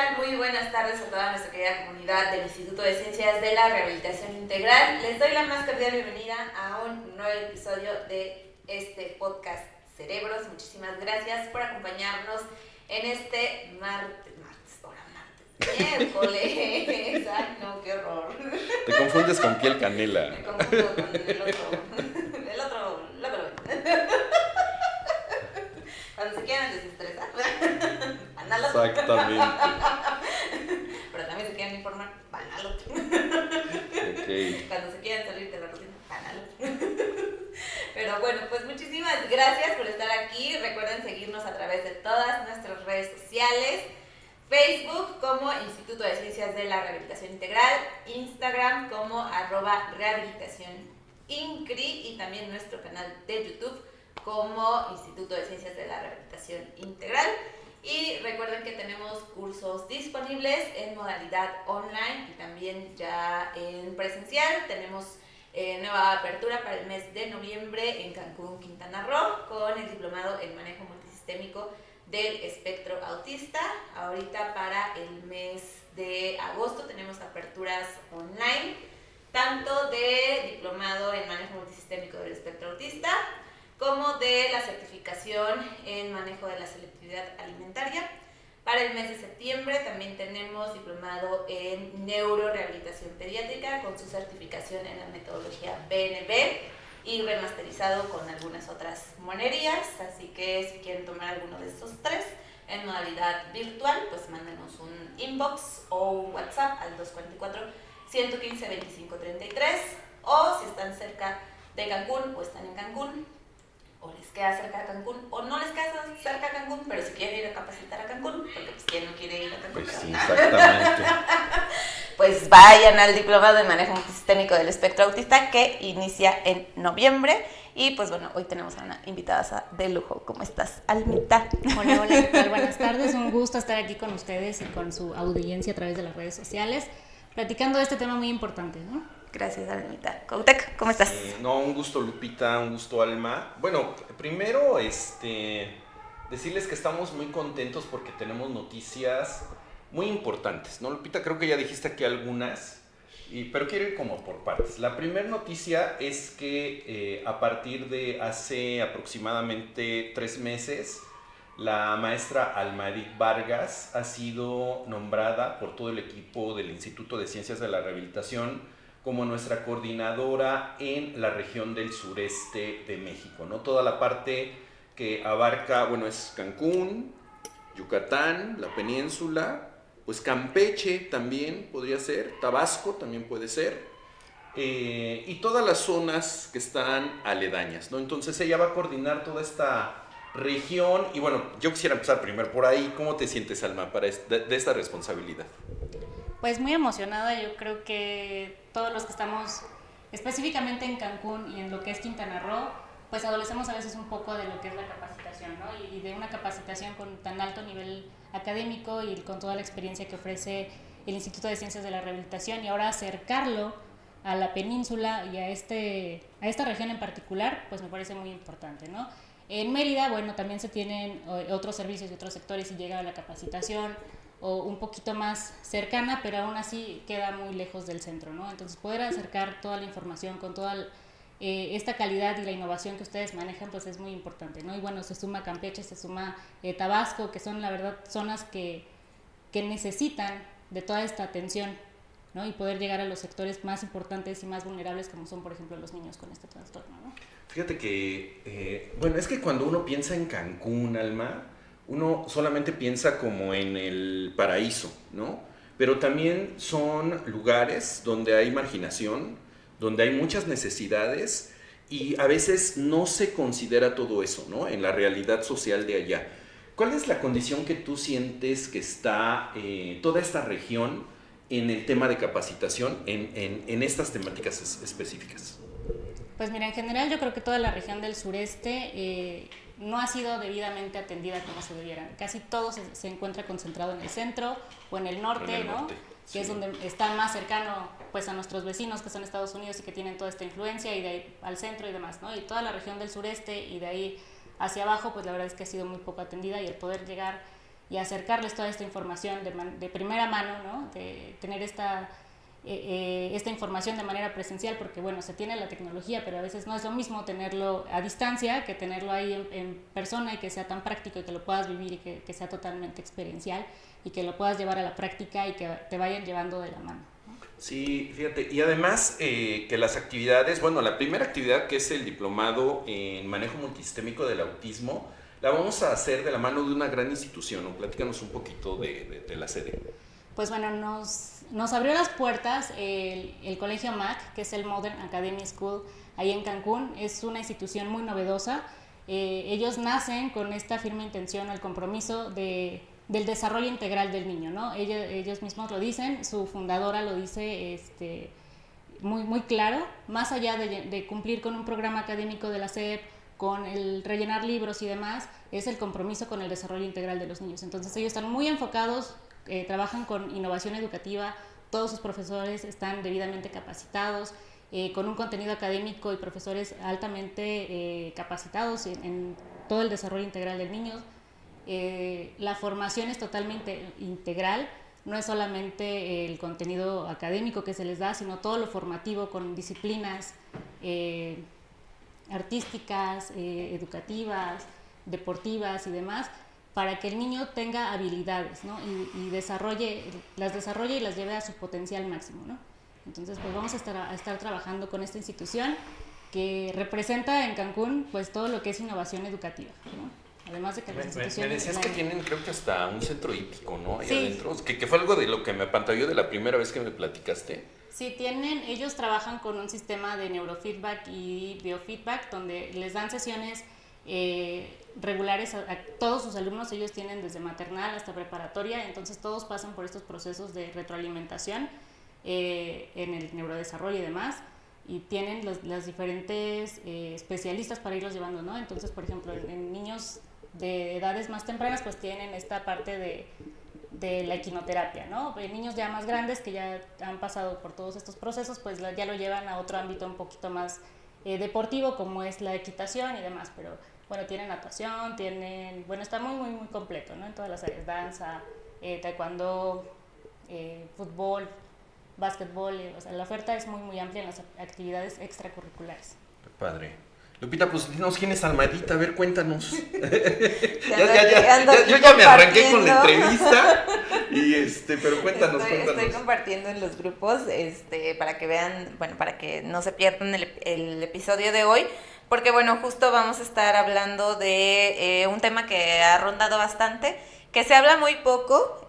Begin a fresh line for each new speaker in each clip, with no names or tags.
tal? Muy buenas tardes a toda nuestra querida comunidad del Instituto de Ciencias de la Rehabilitación Integral. Les doy la más cordial bienvenida a un nuevo episodio de este podcast Cerebros. Muchísimas gracias por acompañarnos en este miércoles. Ay, no, qué horror.
Te confundes con piel canela.
Me confundo con el otro, cuando se quieran desestresar. Al otro.
Exactamente.
Pero también se quieren informar, van al otro.
Okay.
Cuando se quieran salir de la rutina, van al otro. Pero bueno, pues muchísimas gracias por estar aquí. Recuerden seguirnos a través de todas nuestras redes sociales. Facebook como Instituto de Ciencias de la Rehabilitación Integral, Instagram como @rehabilitacionincri y también nuestro canal de YouTube como Instituto de Ciencias de la Rehabilitación Integral. Y recuerden que tenemos cursos disponibles en modalidad online y también ya en presencial. Tenemos nueva apertura para el mes de noviembre en Cancún, Quintana Roo, con el diplomado en manejo multisistémico del espectro autista. Ahorita para el mes de agosto tenemos aperturas online, tanto de diplomado en manejo multisistémico del espectro autista, como de la certificación en manejo de la selectividad alimentaria. Para el mes de septiembre también tenemos diplomado en neurorehabilitación pediátrica con su certificación en la metodología BNB y remasterizado con algunas otras monerías, así que si quieren tomar alguno de estos tres en modalidad virtual, pues mándenos un inbox o un WhatsApp al 244-115-2533, o si están cerca de Cancún o están en Cancún, o les queda cerca de Cancún, o no les queda cerca de Cancún, pero si quieren ir a capacitar a Cancún, porque pues quién no quiere ir a Cancún.
Pues sí, exactamente.
Pues vayan al diplomado de manejo multisistémico del espectro autista que inicia en noviembre. Y pues bueno, hoy tenemos a una invitada de lujo. ¿Cómo estás, Almita?
Hola, hola, ¿qué tal? Buenas tardes, un gusto estar aquí con ustedes y con su audiencia a través de las redes sociales, platicando de este tema muy importante, ¿no?
Gracias, Almita. Cuauhtémoc, ¿cómo estás?
No, un gusto, Lupita, un gusto, Alma. Bueno, primero, decirles que estamos muy contentos porque tenemos noticias muy importantes, ¿no, Lupita? Creo que ya dijiste aquí algunas, pero quiero ir como por partes. La primera noticia es que a partir de hace aproximadamente 3 meses, la maestra Alma Edith Vargas ha sido nombrada por todo el equipo del Instituto de Ciencias de la Rehabilitación como nuestra coordinadora en la región del sureste de México, ¿no? Toda la parte que abarca, bueno, es Cancún, Yucatán, la península, pues Campeche también podría ser, Tabasco también puede ser, y todas las zonas que están aledañas, ¿no? Entonces ella va a coordinar toda esta región y bueno, yo quisiera empezar primero por ahí. ¿Cómo te sientes, Alma, de esta responsabilidad?
Pues muy emocionada, yo creo que todos los que estamos específicamente en Cancún y en lo que es Quintana Roo, pues adolecemos a veces un poco de lo que es la capacitación, ¿no? Y de una capacitación con tan alto nivel académico y con toda la experiencia que ofrece el Instituto de Ciencias de la Rehabilitación, y ahora acercarlo a la península y a esta región en particular, pues me parece muy importante, ¿no? En Mérida, bueno, también se tienen otros servicios y otros sectores y llega la capacitación o un poquito más cercana, pero aún así queda muy lejos del centro, ¿no? Entonces poder acercar toda la información con toda esta calidad y la innovación que ustedes manejan, pues es muy importante, ¿no? Y bueno, se suma Campeche, se suma Tabasco, que son la verdad zonas que necesitan de toda esta atención, ¿no? Y poder llegar a los sectores más importantes y más vulnerables, como son, por ejemplo, los niños con este trastorno, ¿no?
Fíjate que, bueno, es que cuando uno piensa en Cancún, Alma, uno solamente piensa como en el paraíso, ¿no? Pero también son lugares donde hay marginación, donde hay muchas necesidades y a veces no se considera todo eso, ¿no? En la realidad social de allá. ¿Cuál es la condición que tú sientes que está toda esta región en el tema de capacitación, en estas temáticas específicas?
Pues mira, en general yo creo que toda la región del sureste no ha sido debidamente atendida como se debiera. Casi todo se encuentra concentrado en el centro o en el norte, ¿no?
Sí.
Que es donde está más cercano pues a nuestros vecinos que son Estados Unidos y que tienen toda esta influencia, y de ahí al centro y demás, ¿no? Y toda la región del sureste y de ahí hacia abajo, pues la verdad es que ha sido muy poco atendida, y el poder llegar y acercarles toda esta información de primera mano, ¿no? De tener esta información de manera presencial, porque bueno, se tiene la tecnología, pero a veces no es lo mismo tenerlo a distancia que tenerlo ahí en persona y que sea tan práctico y que lo puedas vivir y que sea totalmente experiencial y que lo puedas llevar a la práctica y que te vayan llevando de la mano, ¿no?
Sí, fíjate, y además que las actividades, bueno, la primera actividad que es el diplomado en manejo multisistémico del autismo, la vamos a hacer de la mano de una gran institución, ¿no? Platícanos un poquito de la sede.
Pues bueno, nos abrió las puertas el Colegio MAC, que es el Modern Academy School, ahí en Cancún. Es una institución muy novedosa. Ellos nacen con esta firme intención, el compromiso del desarrollo integral del niño, ¿no? Ellos mismos lo dicen, su fundadora lo dice muy, muy claro, más allá de cumplir con un programa académico de la SEP, con el rellenar libros y demás, es el compromiso con el desarrollo integral de los niños. Entonces ellos están muy enfocados, trabajan con innovación educativa, todos sus profesores están debidamente capacitados, con un contenido académico y profesores altamente capacitados en todo el desarrollo integral del niño. La formación es totalmente integral, no es solamente el contenido académico que se les da, sino todo lo formativo con disciplinas artísticas, educativas, deportivas y demás, para que el niño tenga habilidades, ¿no? y las desarrolle y las lleve a su potencial máximo, ¿no? Entonces, pues vamos a estar trabajando con esta institución que representa en Cancún pues todo lo que es innovación educativa, ¿no? Además de que las instituciones...
Me decías que tienen, creo que hasta un centro hípico, ¿no? Ahí
sí,
adentro, que fue algo de lo que me apantalló de la primera vez que me platicaste.
Sí, ellos trabajan con un sistema de neurofeedback y biofeedback, donde les dan sesiones regulares a todos sus alumnos. Ellos tienen desde maternal hasta preparatoria, entonces todos pasan por estos procesos de retroalimentación en el neurodesarrollo y demás, y tienen las diferentes especialistas para irlos llevando, ¿no? Entonces, por ejemplo, en niños de edades más tempranas, pues tienen esta parte de la equinoterapia, ¿no? En niños ya más grandes que ya han pasado por todos estos procesos, pues ya lo llevan a otro ámbito un poquito más deportivo, como es la equitación y demás, pero bueno, tienen natación, está muy, muy, muy completo, ¿no? En todas las áreas, danza, taekwondo, fútbol, básquetbol, o sea, la oferta es muy, muy amplia en las actividades extracurriculares.
Padre. Lupita, pues dinos quién es Almadita, a ver, cuéntanos. Yo
ya
me arranqué con la entrevista, pero cuéntanos.
Estoy compartiendo en los grupos, para que vean, bueno, para que no se pierdan el episodio de hoy, porque bueno, justo vamos a estar hablando de un tema que ha rondado bastante, que se habla muy poco,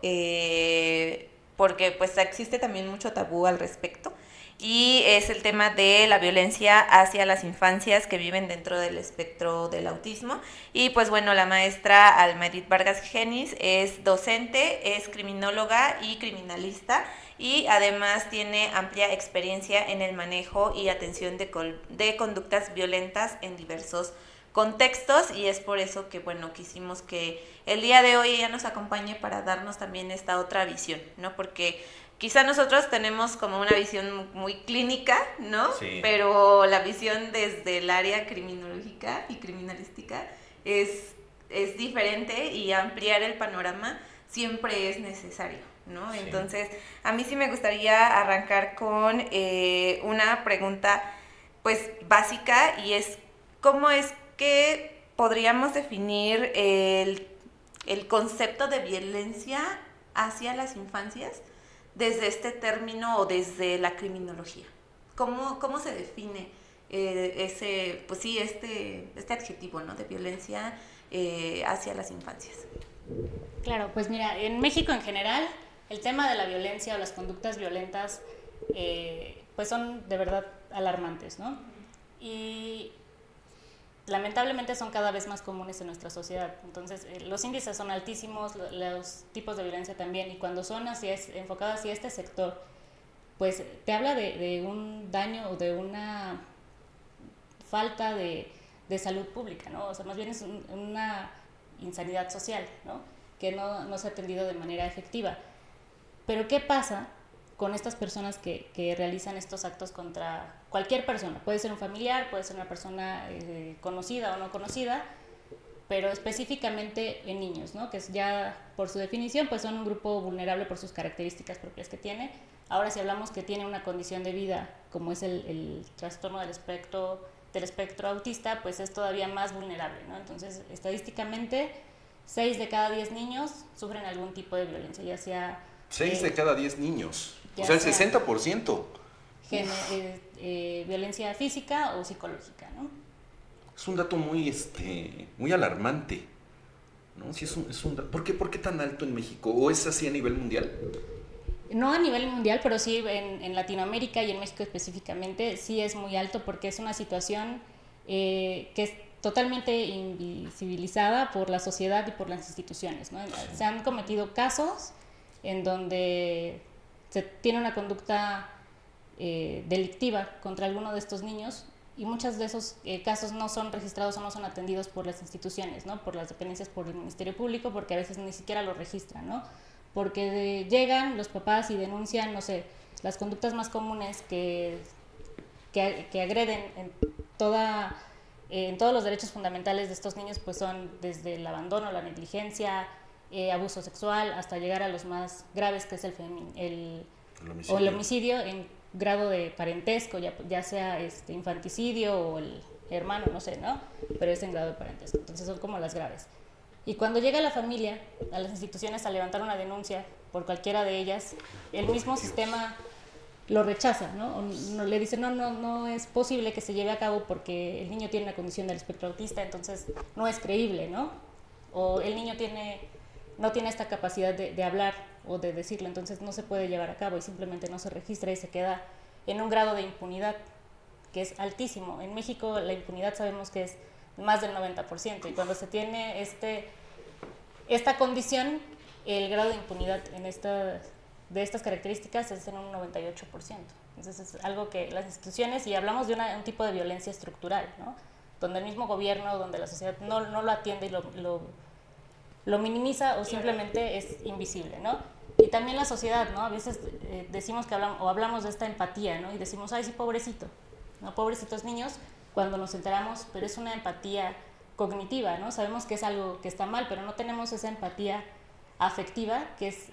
porque pues existe también mucho tabú al respecto. Y es el tema de la violencia hacia las infancias que viven dentro del espectro del autismo. Y pues bueno, la maestra Almadit Vargas Genis es docente, es criminóloga y criminalista, y además tiene amplia experiencia en el manejo y atención de conductas violentas en diversos contextos, y es por eso que bueno, quisimos que el día de hoy ella nos acompañe para darnos también esta otra visión, ¿no? Porque quizá nosotros tenemos como una visión muy clínica, ¿no?
Sí.
Pero la visión desde el área criminológica y criminalística es diferente, y ampliar el panorama siempre es necesario, ¿no? Sí. Entonces, a mí sí me gustaría arrancar con una pregunta pues básica, y es ¿cómo es que podríamos definir el concepto de violencia hacia las infancias desde este término o desde la criminología? ¿Cómo se define este adjetivo, ¿no? De violencia hacia las infancias?
Claro, pues mira, en México en general, el tema de la violencia o las conductas violentas pues son de verdad alarmantes, ¿no? Y lamentablemente son cada vez más comunes en nuestra sociedad. Entonces, los índices son altísimos, los tipos de violencia también, y cuando son enfocados hacia este sector, pues te habla de un daño o de una falta de salud pública, ¿no? O sea, más bien es una insanidad social, ¿no? Que no se ha atendido de manera efectiva. Pero ¿qué pasa con estas personas que realizan estos actos contra cualquier persona? Puede ser un familiar, puede ser una persona conocida o no conocida, pero específicamente en niños, ¿no? Que es ya por su definición pues son un grupo vulnerable por sus características propias que tiene. Ahora si hablamos que tiene una condición de vida como es el trastorno del espectro autista, pues es todavía más vulnerable, ¿no? Entonces estadísticamente 6 de cada 10 niños sufren algún tipo de violencia, ya sea
6 de cada 10 niños, o
ya
sea, el
sea
60%.
Violencia física o psicológica, ¿no?
Es un dato muy alarmante, ¿no? Sí, ¿Por qué tan alto en México? ¿O es así a nivel mundial?
No a nivel mundial, pero sí en Latinoamérica y en México específicamente, sí es muy alto porque es una situación que es totalmente invisibilizada por la sociedad y por las instituciones, ¿no? Se han cometido casos en donde se tiene una conducta delictiva contra alguno de estos niños y muchos de esos casos no son registrados o no son atendidos por las instituciones, ¿no? Por las dependencias, por el Ministerio Público, porque a veces ni siquiera lo registran, ¿no? Porque llegan los papás y denuncian, no sé, las conductas más comunes que agreden en todos los derechos fundamentales de estos niños, pues son desde el abandono, la negligencia, abuso sexual, hasta llegar a los más graves, que es el homicidio en grado de parentesco, ya sea infanticidio o el hermano, no sé, ¿no? Pero es en grado de parentesco. Entonces son como las graves. Y cuando llega la familia a las instituciones a levantar una denuncia por cualquiera de ellas, el mismo sistema lo rechaza, ¿no? O le dice, no es posible que se lleve a cabo porque el niño tiene una condición del espectro autista, entonces no es creíble, ¿no? O el niño no tiene esta capacidad de hablar o de decirlo, entonces no se puede llevar a cabo y simplemente no se registra y se queda en un grado de impunidad que es altísimo. En México la impunidad sabemos que es más del 90%, y cuando se tiene esta condición, el grado de impunidad de estas características es en un 98%. Entonces es algo que las instituciones, y hablamos de un tipo de violencia estructural, ¿no? Donde el mismo gobierno, donde la sociedad no lo atiende y lo minimiza o simplemente es invisible, ¿no? Y también la sociedad, ¿no? A veces decimos que hablamos de esta empatía, ¿no? Y decimos, ay, sí, pobrecito, ¿no? Pobrecitos niños, cuando nos enteramos, pero es una empatía cognitiva, ¿no? Sabemos que es algo que está mal, pero no tenemos esa empatía afectiva, que es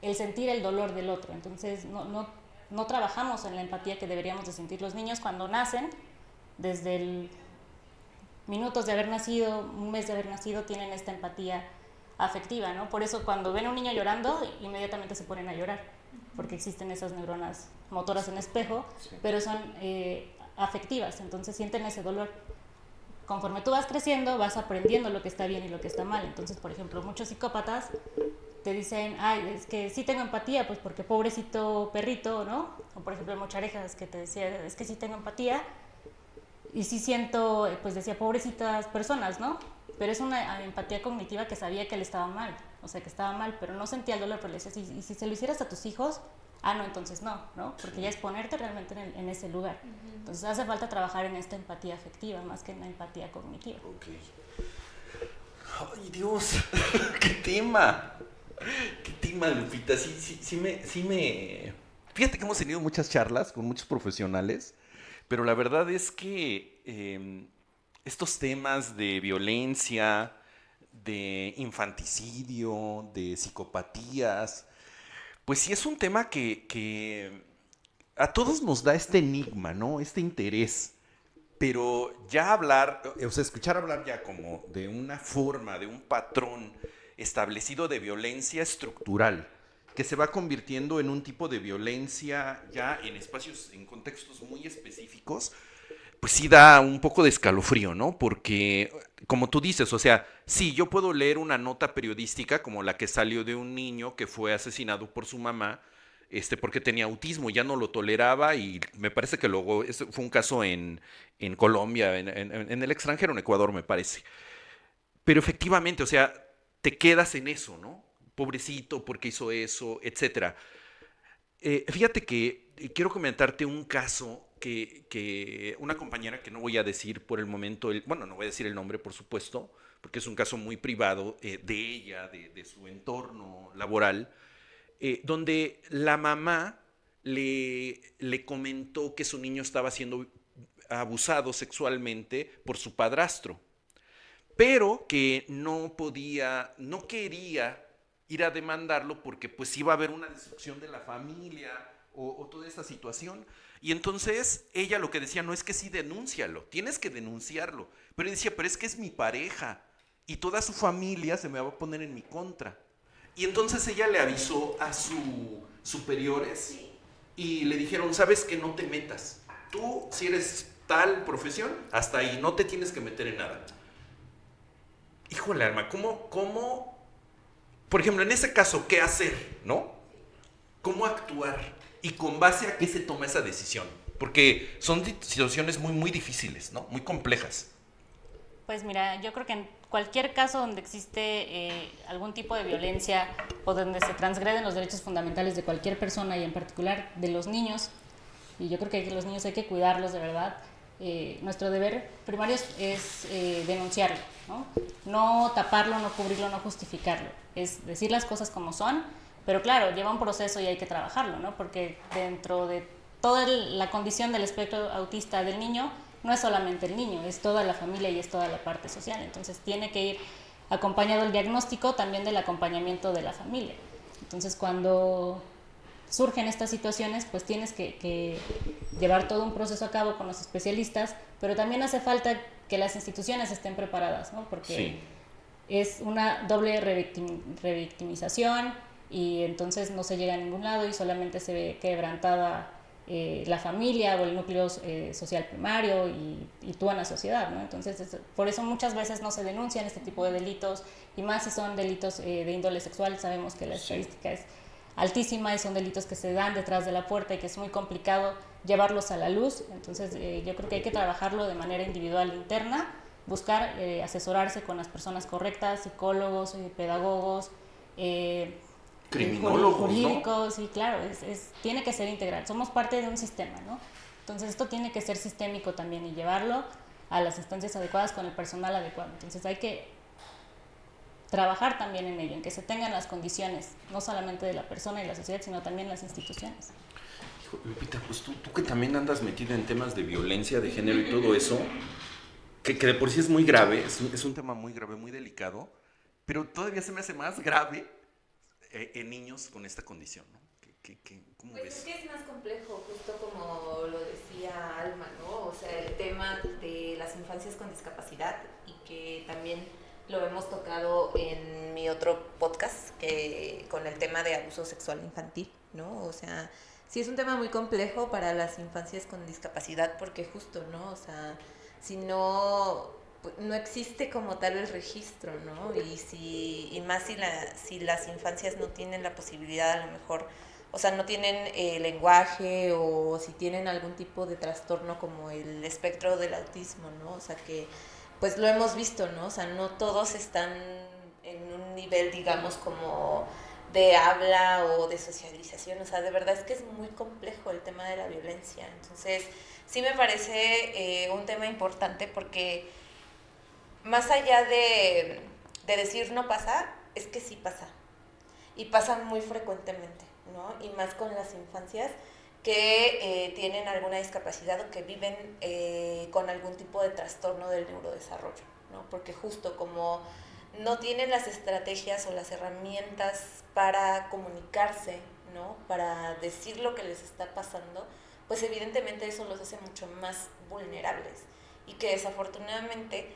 el sentir el dolor del otro. Entonces no trabajamos en la empatía que deberíamos de sentir los niños cuando nacen. Desde el minutos de haber nacido, un mes de haber nacido, tienen esta empatía afectiva, ¿no? Por eso cuando ven a un niño llorando, inmediatamente se ponen a llorar, porque existen esas neuronas motoras en espejo, sí, pero son afectivas, entonces sienten ese dolor. Conforme tú vas creciendo, vas aprendiendo lo que está bien y lo que está mal. Entonces, por ejemplo, muchos psicópatas te dicen, ay, es que sí tengo empatía, pues porque pobrecito perrito, ¿no? O por ejemplo, Mocharejas, que te decía, es que sí tengo empatía y sí siento, pues decía, pobrecitas personas, ¿no? Pero es una empatía cognitiva que sabía que él estaba mal, o sea, que estaba mal, pero no sentía el dolor, pero le decía, y si se lo hicieras a tus hijos, no, entonces no, porque ya es ponerte realmente en ese lugar. Entonces hace falta trabajar en esta empatía afectiva más que en la empatía cognitiva.
Okay. ¡Ay, Dios! ¡Qué tema! ¡Qué tema, Lupita! Sí me... Fíjate que hemos tenido muchas charlas con muchos profesionales, pero la verdad es que estos temas de violencia, de infanticidio, de psicopatías, pues sí es un tema que a todos nos da este enigma, ¿no? Este interés. Pero ya hablar, o sea, escuchar hablar ya como de una forma, de un patrón establecido de violencia estructural, que se va convirtiendo en un tipo de violencia ya en espacios, en contextos muy específicos, pues sí da un poco de escalofrío, ¿no? Porque, como tú dices, o sea, sí, yo puedo leer una nota periodística como la que salió de un niño que fue asesinado por su mamá, porque tenía autismo, ya no lo toleraba, y me parece que luego, fue un caso en Colombia, en el extranjero, en Ecuador, me parece. Pero efectivamente, o sea, te quedas en eso, ¿no? Pobrecito, ¿por qué hizo eso? Etcétera. Fíjate que quiero comentarte un caso que una compañera, que no voy a decir por el momento, bueno, no voy a decir el nombre, por supuesto, porque es un caso muy privado de ella, de su entorno laboral, donde la mamá le comentó que su niño estaba siendo abusado sexualmente por su padrastro. pero que no quería ir a demandarlo porque pues iba a haber una destrucción de la familia o toda esta situación. Y entonces ella lo que decía, no es que sí, denúncialo, tienes que denunciarlo. Pero decía, pero es que es mi pareja y toda su familia se me va a poner en mi contra. Y entonces ella le avisó a sus superiores y le dijeron, sabes que no te metas. Tú, si eres tal profesión, hasta ahí, no te tienes que meter en nada. Híjole, Alma, ¿cómo? Por ejemplo, en ese caso, ¿qué hacer? ¿No? ¿Cómo actuar? ¿Y con base a qué se toma esa decisión? Porque son situaciones muy, muy difíciles, ¿no? Muy complejas.
Pues mira, yo creo que en cualquier caso donde existe algún tipo de violencia o donde se transgreden los derechos fundamentales de cualquier persona y en particular de los niños, y yo creo que los niños hay que cuidarlos de verdad, nuestro deber primario es denunciarlo, ¿no? No taparlo, no cubrirlo, no justificarlo, es decir las cosas como son, pero claro, lleva un proceso y hay que trabajarlo, ¿no? Porque dentro de toda la condición del espectro autista del niño, no es solamente el niño, es toda la familia y es toda la parte social. Entonces tiene que ir acompañado el diagnóstico también del acompañamiento de la familia. Entonces cuando surgen estas situaciones, pues tienes que llevar todo un proceso a cabo con los especialistas, pero también hace falta que las instituciones estén preparadas, ¿no? Porque sí, es una doble revictimización y entonces no se llega a ningún lado y solamente se ve quebrantada la familia o el núcleo social primario y tú en la sociedad, ¿no? Entonces, por eso muchas veces no se denuncian este tipo de delitos y más si son delitos de índole sexual, sabemos que la estadística es altísima y son delitos que se dan detrás de la puerta y que es muy complicado llevarlos a la luz. Entonces, yo creo que hay que trabajarlo de manera individual interna, buscar asesorarse con las personas correctas, psicólogos, pedagogos,
criminólogos,
jurídicos,
¿no?
Sí, claro, tiene que ser integral. Somos parte de un sistema, ¿no? Entonces esto tiene que ser sistémico también y llevarlo a las instancias adecuadas con el personal adecuado. Entonces hay que trabajar también en ello, en que se tengan las condiciones, no solamente de la persona y la sociedad, sino también las instituciones.
Lupita, pues tú que también andas metida en temas de violencia de género y todo eso, que de por sí es muy grave, es un tema muy grave, muy delicado, pero todavía se me hace más grave en niños con esta condición, ¿no? ¿Cómo
pues
ves?
Es que es más complejo, justo como lo decía Alma, ¿no? O sea, el tema de las infancias con discapacidad y que también lo hemos tocado en mi otro podcast con el tema de abuso sexual infantil, ¿no? O sea, sí es un tema muy complejo para las infancias con discapacidad porque justo, ¿no? O sea, si no existe como tal el registro, ¿no? Y más si las infancias no tienen la posibilidad a lo mejor, o sea, no tienen lenguaje o si tienen algún tipo de trastorno como el espectro del autismo, ¿no? O sea, que pues lo hemos visto, ¿no? O sea, no todos están en un nivel, digamos, como de habla o de socialización, o sea, de verdad es que es muy complejo el tema de la violencia. Entonces, sí me parece un tema importante porque más allá de decir no pasa, es que sí pasa. Y pasa muy frecuentemente, ¿no? Y más con las infancias que tienen alguna discapacidad o que viven con algún tipo de trastorno del neurodesarrollo, ¿no? Porque justo como no tienen las estrategias o las herramientas para comunicarse, ¿no? Para decir lo que les está pasando, pues evidentemente eso los hace mucho más vulnerables y que desafortunadamente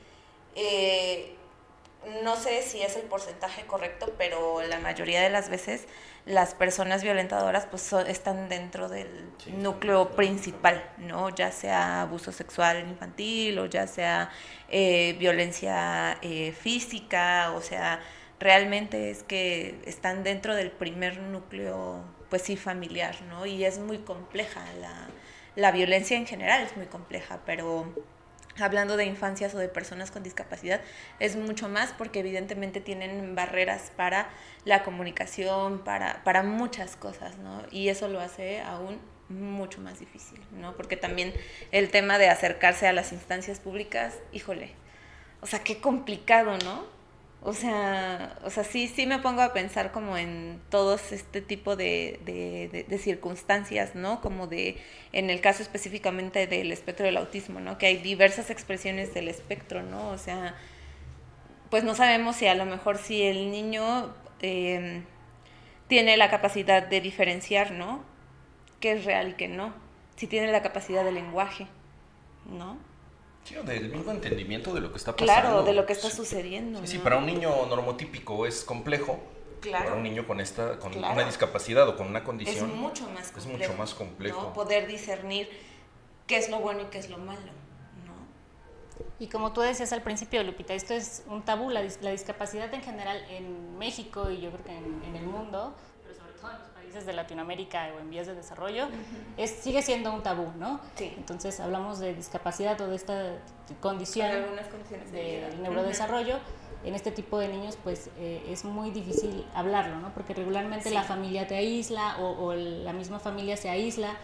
no sé si es el porcentaje correcto, pero la mayoría de las veces las personas violentadoras pues están dentro del núcleo principal, ¿no? Ya sea abuso sexual infantil o ya sea violencia física, o sea, realmente es que están dentro del primer núcleo, pues sí, familiar, ¿no? Y es muy compleja, la violencia en general es muy compleja, pero hablando de infancias o de personas con discapacidad, es mucho más porque evidentemente tienen barreras para la comunicación, para muchas cosas, ¿no? Y eso lo hace aún mucho más difícil, ¿no? Porque también el tema de acercarse a las instancias públicas, híjole, o sea, qué complicado, ¿no? O sea, sí me pongo a pensar como en todos este tipo de circunstancias, ¿no? Como en el caso específicamente del espectro del autismo, ¿no? Que hay diversas expresiones del espectro, ¿no? O sea, pues no sabemos si a lo mejor si el niño tiene la capacidad de diferenciar, ¿no? Qué es real y qué no. Si tiene la capacidad de lenguaje, ¿no?
Sí, del mismo entendimiento de lo que está pasando.
Claro, de lo que está sucediendo.
Sí,
¿no?
sí, para un niño normotípico es complejo.
Claro.
Para un niño con una discapacidad o con una condición
es mucho más complejo.
Es mucho más complejo.
¿no? Poder discernir qué es lo bueno y qué es lo malo, ¿no?
Y como tú decías al principio, Lupita, esto es un tabú, la discapacidad en general en México y yo creo que en el mundo, pero sobre todo en los países de Latinoamérica o en vías de desarrollo, sigue siendo un tabú, ¿no?
Sí.
Entonces hablamos de discapacidad o de esta condición
algunas condiciones
del neurodesarrollo. En este tipo de niños pues es muy difícil hablarlo, ¿no? Porque regularmente la familia te aísla o la misma familia se aísla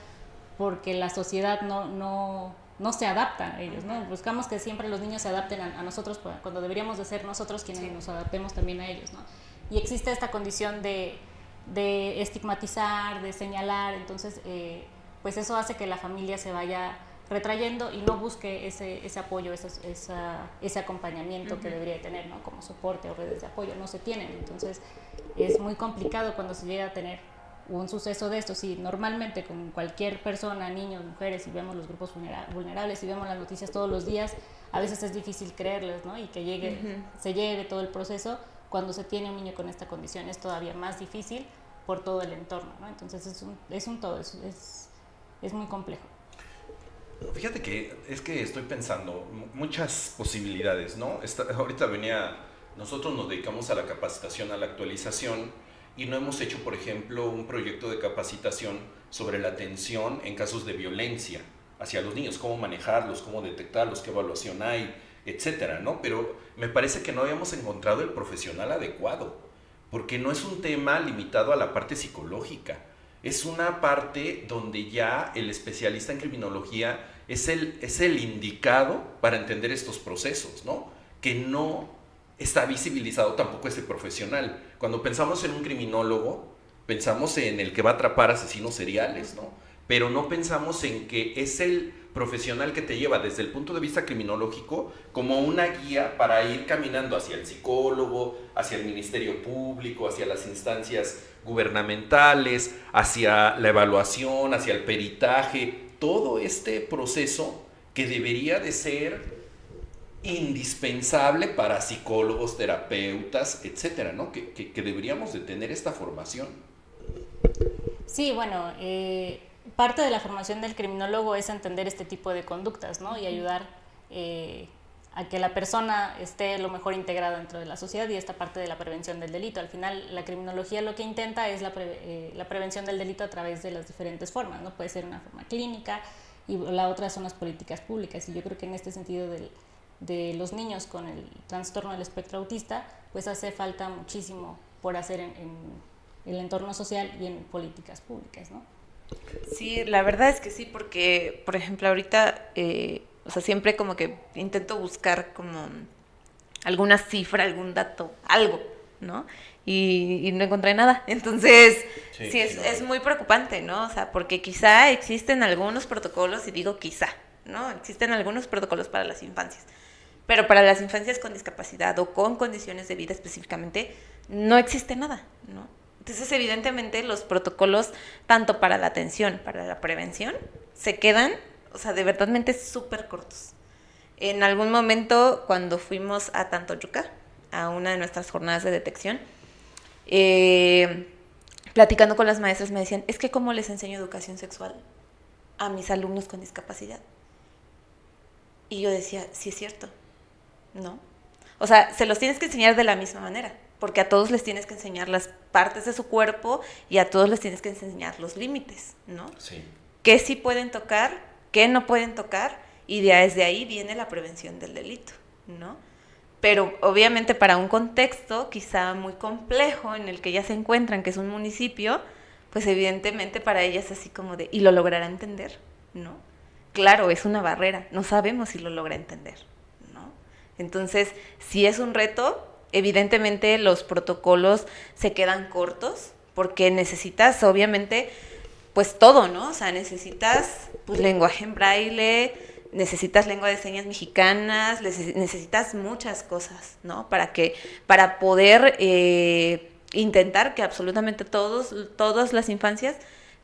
porque la sociedad no se adapta a ellos, ¿no? Buscamos que siempre los niños se adapten a nosotros cuando deberíamos de ser nosotros quienes nos adaptemos también a ellos, ¿no? Y existe esta condición de estigmatizar, de señalar, entonces pues eso hace que la familia se vaya retrayendo y no busque ese apoyo, ese acompañamiento que debería tener, ¿no? Como soporte o redes de apoyo, no se tienen. Entonces es muy complicado cuando se llega a tener un suceso de esto. Si normalmente con cualquier persona, niños, mujeres, si vemos los grupos vulnerables, si vemos las noticias todos los días, a veces es difícil creerles, ¿no? Y que se llegue todo el proceso. Cuando se tiene un niño con esta condición es todavía más difícil por todo el entorno, ¿no? Entonces es un todo, es muy complejo.
Fíjate que estoy pensando muchas posibilidades, ¿no? Ahorita nosotros nos dedicamos a la capacitación, a la actualización y no hemos hecho, por ejemplo, un proyecto de capacitación sobre la atención en casos de violencia hacia los niños, cómo manejarlos, cómo detectarlos, qué evaluación hay, etcétera, ¿no? Pero me parece que no habíamos encontrado el profesional adecuado, porque no es un tema limitado a la parte psicológica. Es una parte donde ya el especialista en criminología es el indicado para entender estos procesos, ¿no? Que no está visibilizado tampoco ese profesional. Cuando pensamos en un criminólogo, pensamos en el que va a atrapar asesinos seriales, ¿no? Pero no pensamos en que es el profesional que te lleva desde el punto de vista criminológico como una guía para ir caminando hacia el psicólogo, hacia el Ministerio Público, hacia las instancias gubernamentales, hacia la evaluación, hacia el peritaje, todo este proceso que debería de ser indispensable para psicólogos, terapeutas, etcétera, ¿no? Que deberíamos de tener esta formación.
Sí, bueno, parte de la formación del criminólogo es entender este tipo de conductas, ¿no? Y ayudar a que la persona esté lo mejor integrada dentro de la sociedad y esta parte de la prevención del delito. Al final, la criminología lo que intenta es la prevención del delito a través de las diferentes formas, ¿no? Puede ser una forma clínica y la otra son las políticas públicas. Y yo creo que en este sentido de los niños con el trastorno del espectro autista, pues hace falta muchísimo por hacer en el entorno social y en políticas públicas, ¿no?
Sí, la verdad es que sí, porque, por ejemplo, ahorita, o sea, siempre como que intento buscar como alguna cifra, algún dato, algo, ¿no? Y no encontré nada. Entonces, sí es muy preocupante, ¿no? O sea, porque quizá existen algunos protocolos, y digo quizá, ¿no? Existen algunos protocolos para las infancias, pero para las infancias con discapacidad o con condiciones de vida específicamente, no existe nada, ¿no? Entonces, evidentemente, los protocolos, tanto para la atención, para la prevención, se quedan, o sea, de verdadmente súper cortos. En algún momento, cuando fuimos a Tantoyuca, a una de nuestras jornadas de detección, platicando con las maestras me decían, es que ¿cómo les enseño educación sexual a mis alumnos con discapacidad? Y yo decía, sí es cierto, ¿no? O sea, se los tienes que enseñar de la misma manera, porque a todos les tienes que enseñar las partes de su cuerpo y a todos les tienes que enseñar los límites, ¿no?
Sí.
Qué sí pueden tocar, qué no pueden tocar, y desde ahí viene la prevención del delito, ¿no? Pero obviamente para un contexto quizá muy complejo en el que ellas se encuentran, que es un municipio, pues evidentemente para ellas es así como de, ¿y lo logrará entender? ¿No? Claro, es una barrera, no sabemos si lo logra entender, ¿no? Entonces, si es un reto, evidentemente los protocolos se quedan cortos porque necesitas obviamente pues todo, ¿no? O sea, necesitas pues lenguaje en braille, necesitas lengua de señas mexicanas, necesitas muchas cosas, ¿no? Para poder intentar que absolutamente todas las infancias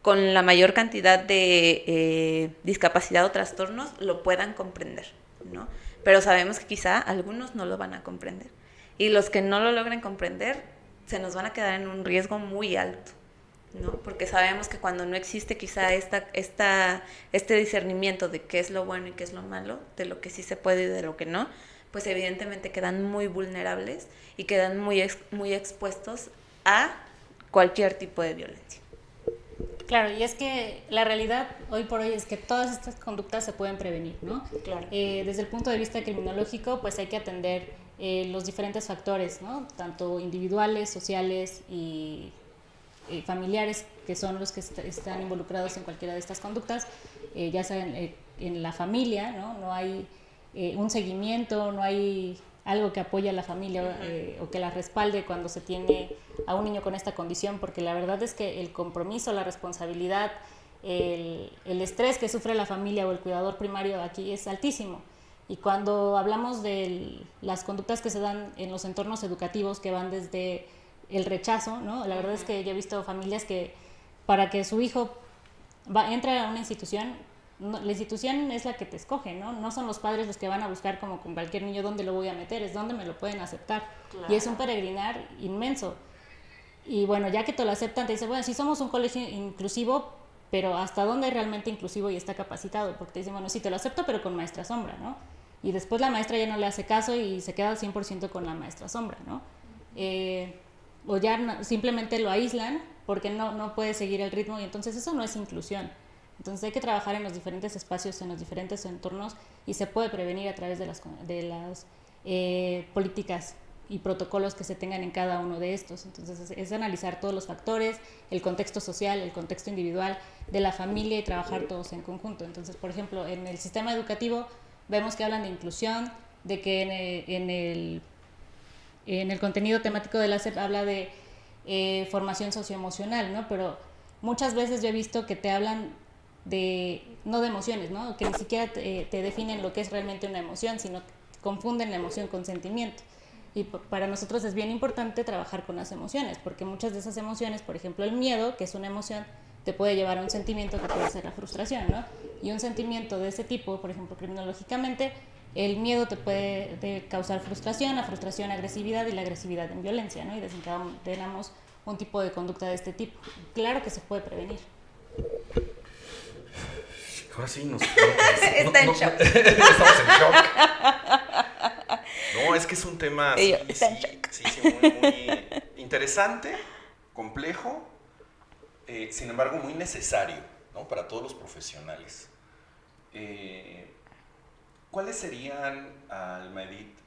con la mayor cantidad de discapacidad o trastornos lo puedan comprender, ¿no? Pero sabemos que quizá algunos no lo van a comprender. Y los que no lo logren comprender se nos van a quedar en un riesgo muy alto, ¿no? Porque sabemos que cuando no existe quizá este discernimiento de qué es lo bueno y qué es lo malo, de lo que sí se puede y de lo que no, pues evidentemente quedan muy vulnerables y quedan muy expuestos a cualquier tipo de violencia.
Claro, y es que la realidad hoy por hoy es que todas estas conductas se pueden prevenir, ¿no?
Claro.
Desde el punto de vista criminológico, pues hay que atender los diferentes factores, ¿no? Tanto individuales, sociales y familiares, que son los que están involucrados en cualquiera de estas conductas, ya sea en la familia, ¿no? No hay un seguimiento, no hay algo que apoye a la familia o que la respalde cuando se tiene a un niño con esta condición, porque la verdad es que el compromiso, la responsabilidad, el estrés que sufre la familia o el cuidador primario aquí es altísimo. Y cuando hablamos de las conductas que se dan en los entornos educativos, que van desde el rechazo, ¿no? La verdad es que yo he visto familias que para que su hijo entre a una institución, la institución es la que te escoge, ¿no? No son los padres los que van a buscar como con cualquier niño dónde lo voy a meter, es dónde me lo pueden aceptar. Claro. Y es un peregrinar inmenso. Y bueno, ya que te lo aceptan, te dicen, bueno, sí somos un colegio inclusivo, pero ¿hasta dónde es realmente inclusivo y está capacitado? Porque te dicen, bueno, sí te lo acepto, pero con maestra sombra, ¿no? Y después la maestra ya no le hace caso y se queda 100% con la maestra sombra, ¿no? O ya simplemente lo aíslan porque no puede seguir el ritmo, y entonces eso no es inclusión. Entonces hay que trabajar en los diferentes espacios, en los diferentes entornos, y se puede prevenir a través de las políticas y protocolos que se tengan en cada uno de estos. Entonces es analizar todos los factores, el contexto social, el contexto individual de la familia, y trabajar todos en conjunto. Entonces, por ejemplo, en el sistema educativo vemos que hablan de inclusión, de que en el contenido temático de la SEP habla de formación socioemocional, ¿no? Pero muchas veces yo he visto que te hablan no de emociones, ¿no? Que ni siquiera te definen lo que es realmente una emoción, sino confunden la emoción con sentimiento. Y para nosotros es bien importante trabajar con las emociones, porque muchas de esas emociones, por ejemplo el miedo, que es una emoción, te puede llevar a un sentimiento que puede ser la frustración, ¿no? Y un sentimiento de ese tipo, por ejemplo criminológicamente, el miedo te puede causar frustración, la frustración agresividad, y la agresividad en violencia, ¿no? Y desencadenamos un tipo de conducta de este tipo. Claro que se puede prevenir.
Ahora sí nos...
Está en shock.
Estamos en shock. No, es que es un tema sí, muy interesante, complejo, sin embargo muy necesario, ¿no? Para todos los profesionales. ¿Cuáles serían, Alma Edith,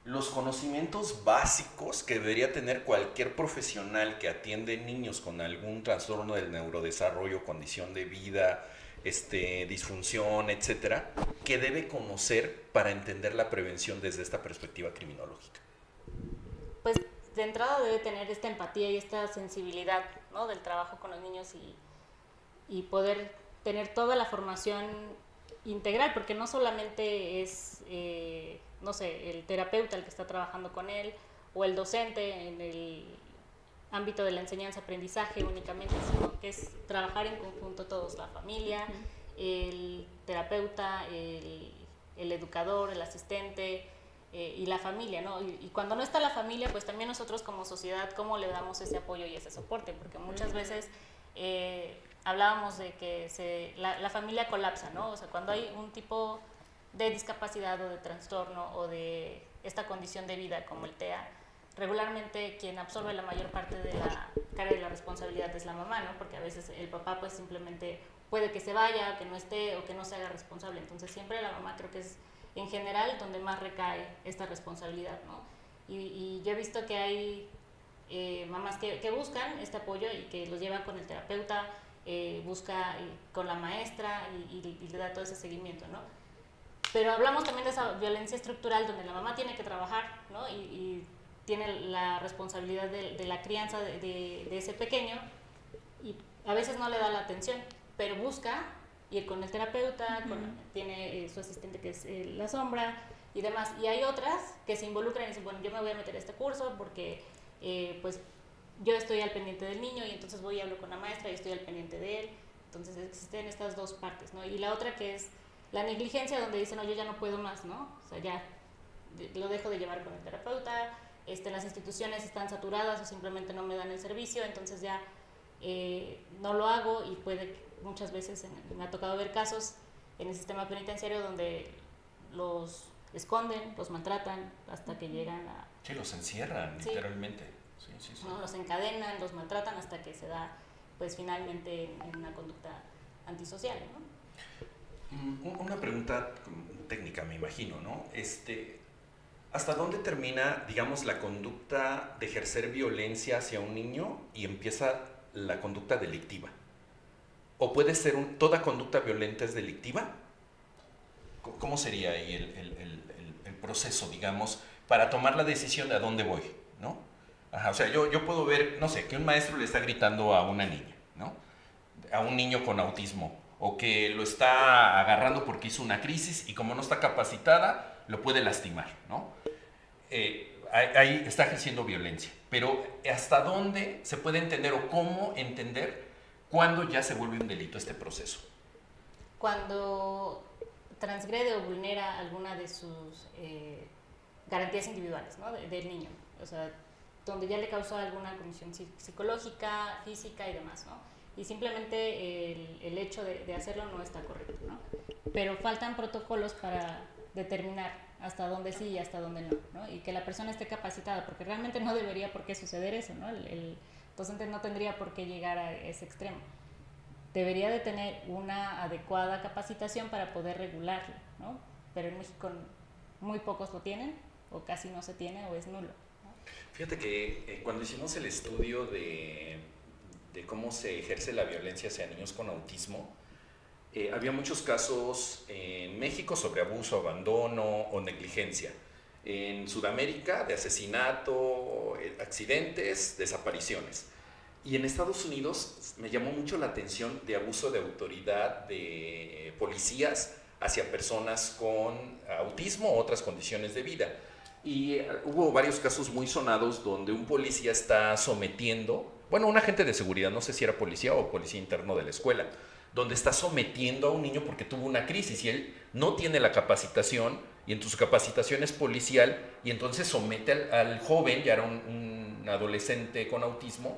los conocimientos básicos que debería tener cualquier profesional que atiende niños con algún trastorno del neurodesarrollo, condición de vida, disfunción, etcétera, que debe conocer para entender la prevención desde esta perspectiva criminológica?
Pues de entrada debe tener esta empatía y esta sensibilidad, ¿no? Del trabajo con los niños, y poder tener toda la formación integral, porque no solamente es no sé, el terapeuta el que está trabajando con él, o el docente en el ámbito de la enseñanza-aprendizaje únicamente, sino que es trabajar en conjunto todos, la familia, el terapeuta, el educador, el asistente y la familia, ¿no? Y cuando no está la familia, pues también nosotros como sociedad, ¿cómo le damos ese apoyo y ese soporte? Porque muchas veces hablábamos de que la familia colapsa, ¿no? O sea, cuando hay un tipo de discapacidad o de trastorno o de esta condición de vida como el TEA, regularmente quien absorbe la mayor parte de la carga de la responsabilidad es la mamá, ¿no? Porque a veces el papá pues simplemente puede que se vaya, que no esté o que no se haga responsable. Entonces siempre la mamá creo que es en general donde más recae esta responsabilidad, ¿no? Y yo he visto que hay mamás que buscan este apoyo y que los llevan con el terapeuta, busca con la maestra y le da todo ese seguimiento, ¿no? Pero hablamos también de esa violencia estructural donde la mamá tiene que trabajar, ¿no? Y tiene la responsabilidad de la crianza de ese pequeño, y a veces no le da la atención, pero busca ir con el terapeuta, tiene su asistente que es la sombra y demás. Y hay otras que se involucran y dicen, bueno, yo me voy a meter a este curso porque pues yo estoy al pendiente del niño y entonces voy y hablo con la maestra y estoy al pendiente de él. Entonces existen estas dos partes, ¿no? Y la otra que es la negligencia, donde dicen, no, yo ya no puedo más, ¿no? O sea, ya lo dejo de llevar con el terapeuta, las instituciones están saturadas o simplemente no me dan el servicio, entonces ya no lo hago y muchas veces me ha tocado ver casos en el sistema penitenciario donde los esconden, los maltratan hasta que llegan a...
Sí, los encierran, sí, literalmente. Sí.
¿No? Los encadenan, los maltratan hasta que se da, pues finalmente en una conducta antisocial, ¿no?
Una pregunta técnica, me imagino, ¿no? ¿Hasta dónde termina, digamos, la conducta de ejercer violencia hacia un niño y empieza la conducta delictiva? ¿O puede ser toda conducta violenta es delictiva? ¿Cómo sería ahí el proceso, digamos, para tomar la decisión de a dónde voy, ¿no? Ajá, o sea, yo puedo ver, no sé, que un maestro le está gritando a una niña, ¿no? A un niño con autismo, o que lo está agarrando porque hizo una crisis y como no está capacitada, lo puede lastimar, ¿no? Ahí está ejerciendo violencia. Pero ¿hasta dónde se puede entender o cómo entender cuándo ya se vuelve un delito este proceso?
Cuando transgrede o vulnera alguna de sus garantías individuales, ¿no? del niño. O sea, donde ya le causó alguna condición psicológica, física y demás, ¿no? Y simplemente el hecho de hacerlo no está correcto, ¿no? Pero faltan protocolos para determinar hasta dónde sí y hasta dónde no, ¿no? Y que la persona esté capacitada, porque realmente no debería por qué suceder eso, ¿no? El docente no tendría por qué llegar a ese extremo. Debería de tener una adecuada capacitación para poder regularlo, ¿no? Pero en México muy pocos lo tienen, o casi no se tiene, o es nulo, ¿no?
Fíjate que cuando hicimos el estudio de cómo se ejerce la violencia hacia niños con autismo, había muchos casos en México sobre abuso, abandono o negligencia. En Sudamérica, de asesinato, accidentes, desapariciones. Y en Estados Unidos me llamó mucho la atención de abuso de autoridad de policías hacia personas con autismo u otras condiciones de vida. Y hubo varios casos muy sonados donde un policía está sometiendo, bueno, un agente de seguridad, no sé si era policía o policía interno de la escuela, donde está sometiendo a un niño porque tuvo una crisis y él no tiene la capacitación y en su capacitación es policial y entonces somete al joven, ya era un adolescente con autismo,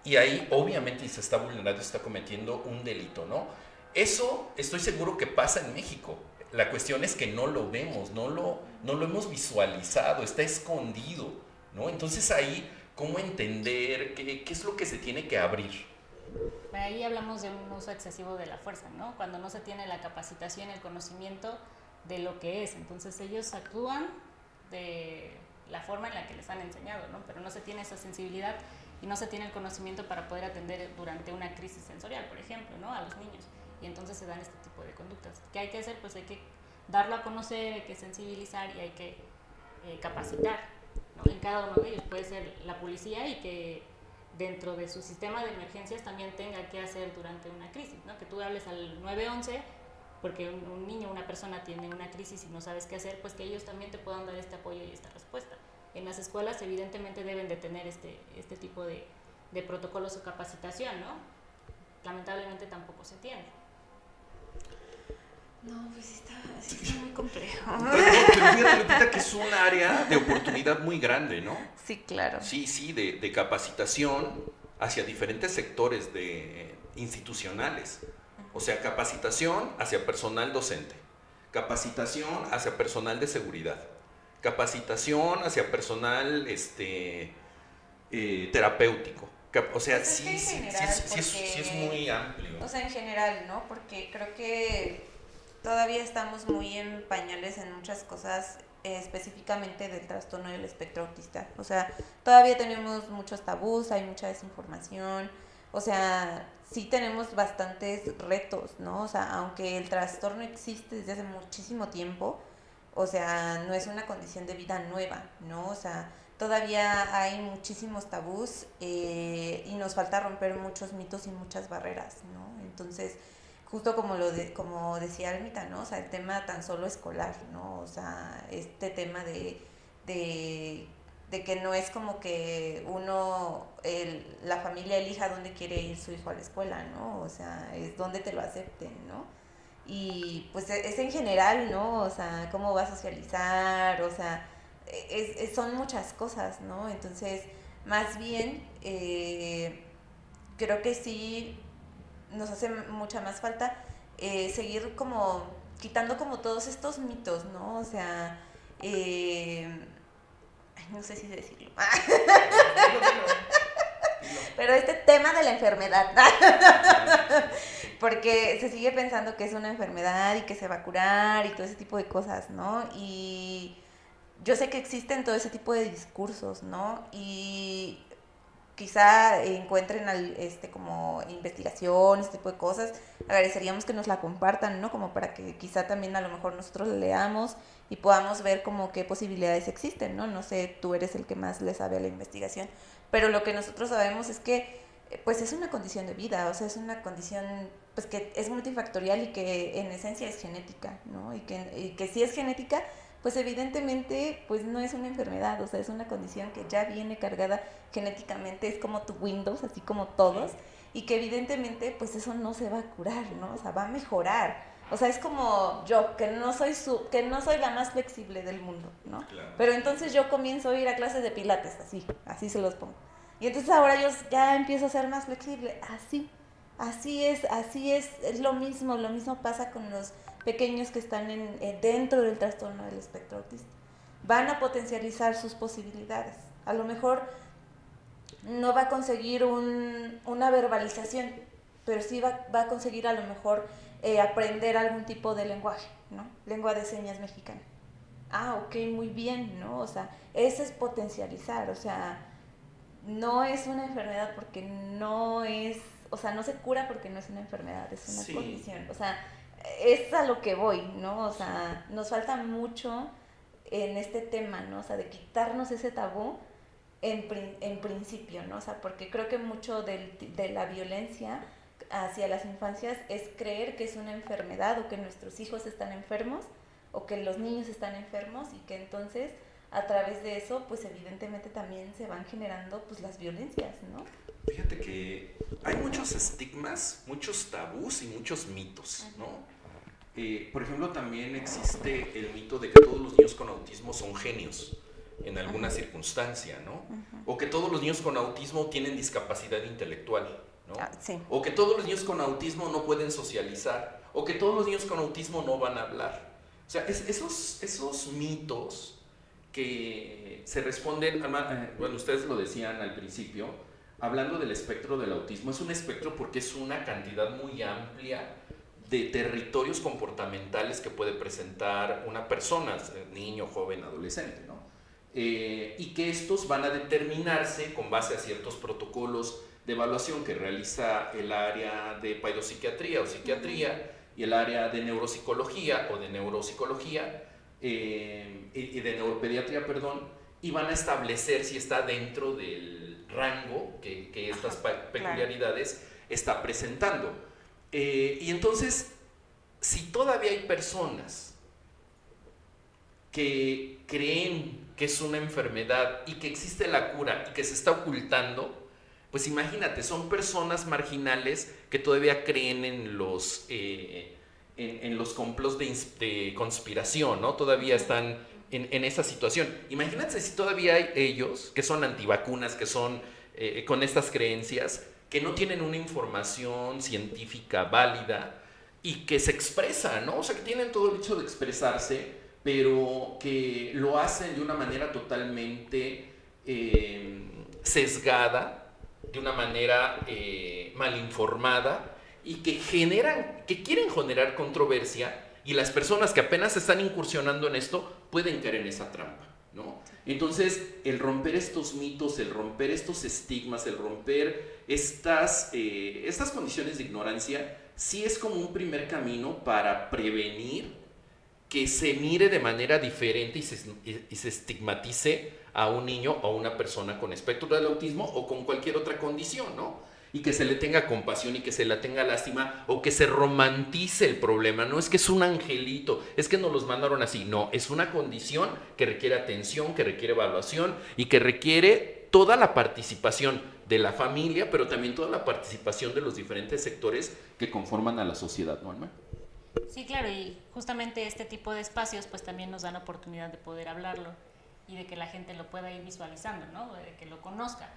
y ahí obviamente se está vulnerando, se está cometiendo un delito, ¿no? Eso estoy seguro que pasa en México. La cuestión es que no lo vemos, no lo hemos visualizado, está escondido, ¿no? Entonces ahí, ¿cómo entender qué es lo que se tiene que abrir?
Ahí hablamos de un uso excesivo de la fuerza, ¿no? Cuando no se tiene la capacitación, el conocimiento de lo que es. Entonces ellos actúan de la forma en la que les han enseñado, ¿no? Pero no se tiene esa sensibilidad y no se tiene el conocimiento para poder atender durante una crisis sensorial, por ejemplo, ¿no? A los niños. Y entonces se dan este tipo de conductas. ¿Qué hay que hacer? Pues hay que darlo a conocer, hay que sensibilizar y hay que capacitar, ¿no? En cada uno de ellos. Puede ser la policía y que dentro de su sistema de emergencias también tenga que hacer durante una crisis, ¿no? Que tú hables al 911 porque un niño, una persona tiene una crisis y no sabes qué hacer, pues que ellos también te puedan dar este apoyo y esta respuesta. En las escuelas evidentemente deben de tener este tipo de protocolos o capacitación, ¿no? Lamentablemente tampoco se tiene.
No, pues sí está muy complejo.
Pero fíjate, Lupita, que es un área de oportunidad muy grande, ¿no?
Sí, claro.
Sí, de capacitación hacia diferentes sectores institucionales. O sea, capacitación hacia personal docente, capacitación hacia personal de seguridad, capacitación hacia personal terapéutico. O sea,
Pues
sí es muy amplio.
O sea, en general, ¿no? Porque creo que todavía estamos muy en pañales en muchas cosas, específicamente del trastorno del espectro autista. O sea, todavía tenemos muchos tabús, hay mucha desinformación. O sea, sí tenemos bastantes retos, ¿no? O sea, aunque el trastorno existe desde hace muchísimo tiempo, o sea, no es una condición de vida nueva, ¿no? O sea, todavía hay muchísimos tabús y nos falta romper muchos mitos y muchas barreras, ¿no? Entonces,
justo como decía Almita, ¿no? O sea, el tema tan solo escolar, ¿no? O sea, este tema de que no es como que la familia elija dónde quiere ir su hijo a la escuela, ¿no? O sea, es donde te lo acepten, ¿no? Y pues es en general, ¿no? O sea, cómo va a socializar, o sea, son muchas cosas, ¿no? Entonces, más bien, creo que sí nos hace mucha más falta seguir como quitando como todos estos mitos, ¿no? O sea, no sé si decirlo. Pero este tema de la enfermedad, porque se sigue pensando que es una enfermedad y que se va a curar y todo ese tipo de cosas, ¿no? Y yo sé que existen todo ese tipo de discursos, ¿no? Y quizá encuentren como investigación, este tipo de cosas, agradeceríamos que nos la compartan, ¿no? Como para que quizá también a lo mejor nosotros la leamos y podamos ver como qué posibilidades existen, ¿no? No sé, tú eres el que más le sabe a la investigación, pero lo que nosotros sabemos es que pues es una condición de vida, o sea, es una condición pues que es multifactorial y que en esencia es genética, ¿no? Y que si es genética, pues evidentemente pues no es una enfermedad, o sea, es una condición que ya viene cargada genéticamente, es como tu Windows, así como todos, y que evidentemente pues eso no se va a curar, ¿no? O sea, va a mejorar. O sea, es como yo, que no soy la más flexible del mundo, ¿no?
Claro.
Pero entonces yo comienzo a ir a clases de pilates, así se los pongo. Y entonces ahora yo ya empiezo a ser más flexible, así es lo mismo pasa con los pequeños que están dentro del trastorno del espectro autista. Van a potencializar sus posibilidades. A lo mejor no va a conseguir una verbalización, pero sí va a conseguir a lo mejor aprender algún tipo de lenguaje, ¿no? Lengua de señas mexicana. Ok, muy bien, ¿no? O sea, eso es potencializar, o sea, no es una enfermedad porque no es, o sea, no se cura porque no es una enfermedad, es una condición, o sea, es a lo que voy, ¿no? O sea, nos falta mucho en este tema, ¿no? O sea, de quitarnos ese tabú en principio, ¿no? O sea, porque creo que mucho de la violencia hacia las infancias es creer que es una enfermedad o que nuestros hijos están enfermos o que los niños están enfermos y que entonces a través de eso pues evidentemente también se van generando pues las violencias, ¿no?
Fíjate que hay muchos estigmas, muchos tabús y muchos mitos, ¿no? Por ejemplo, también existe el mito de que todos los niños con autismo son genios en alguna circunstancia, ¿no? O que todos los niños con autismo tienen discapacidad intelectual, ¿no?
Sí.
O que todos los niños con autismo no pueden socializar, o que todos los niños con autismo no van a hablar. O sea, esos mitos que se responden, bueno, ustedes lo decían al principio, hablando del espectro del autismo, es un espectro porque es una cantidad muy amplia de territorios comportamentales que puede presentar una persona, niño, joven, adolescente, ¿no? Y que estos van a determinarse con base a ciertos protocolos de evaluación que realiza el área de pedopsiquiatría o psiquiatría y el área de neuropsicología o de neuropsicología y de neuropediatría, perdón, y van a establecer si está dentro del rango que estas peculiaridades está presentando. Y entonces, si todavía hay personas que creen que es una enfermedad y que existe la cura y que se está ocultando, pues imagínate, son personas marginales que todavía creen en los complots de conspiración, ¿no? Todavía están en esa situación. Imagínate si todavía hay ellos que son antivacunas, que son con estas creencias, que no tienen una información científica válida y que se expresan, ¿no? O sea, que tienen todo el hecho de expresarse, pero que lo hacen de una manera totalmente sesgada, de una manera mal informada y que quieren generar controversia, y las personas que apenas están incursionando en esto pueden caer en esa trampa, ¿no? Entonces, el romper estos mitos, el romper estos estigmas, el romper estas condiciones de ignorancia, sí es como un primer camino para prevenir que se mire de manera diferente y se estigmatice a un niño o a una persona con espectro del autismo o con cualquier otra condición, ¿no? y que se le tenga compasión y que se le tenga lástima o que se romantice el problema. No es que es un angelito, es que nos los mandaron así. No, es una condición que requiere atención, que requiere evaluación y que requiere toda la participación de la familia, pero también toda la participación de los diferentes sectores que conforman a la sociedad, ¿no, Alma?
Sí, claro, y justamente este tipo de espacios pues también nos dan oportunidad de poder hablarlo y de que la gente lo pueda ir visualizando, ¿no? De que lo conozca.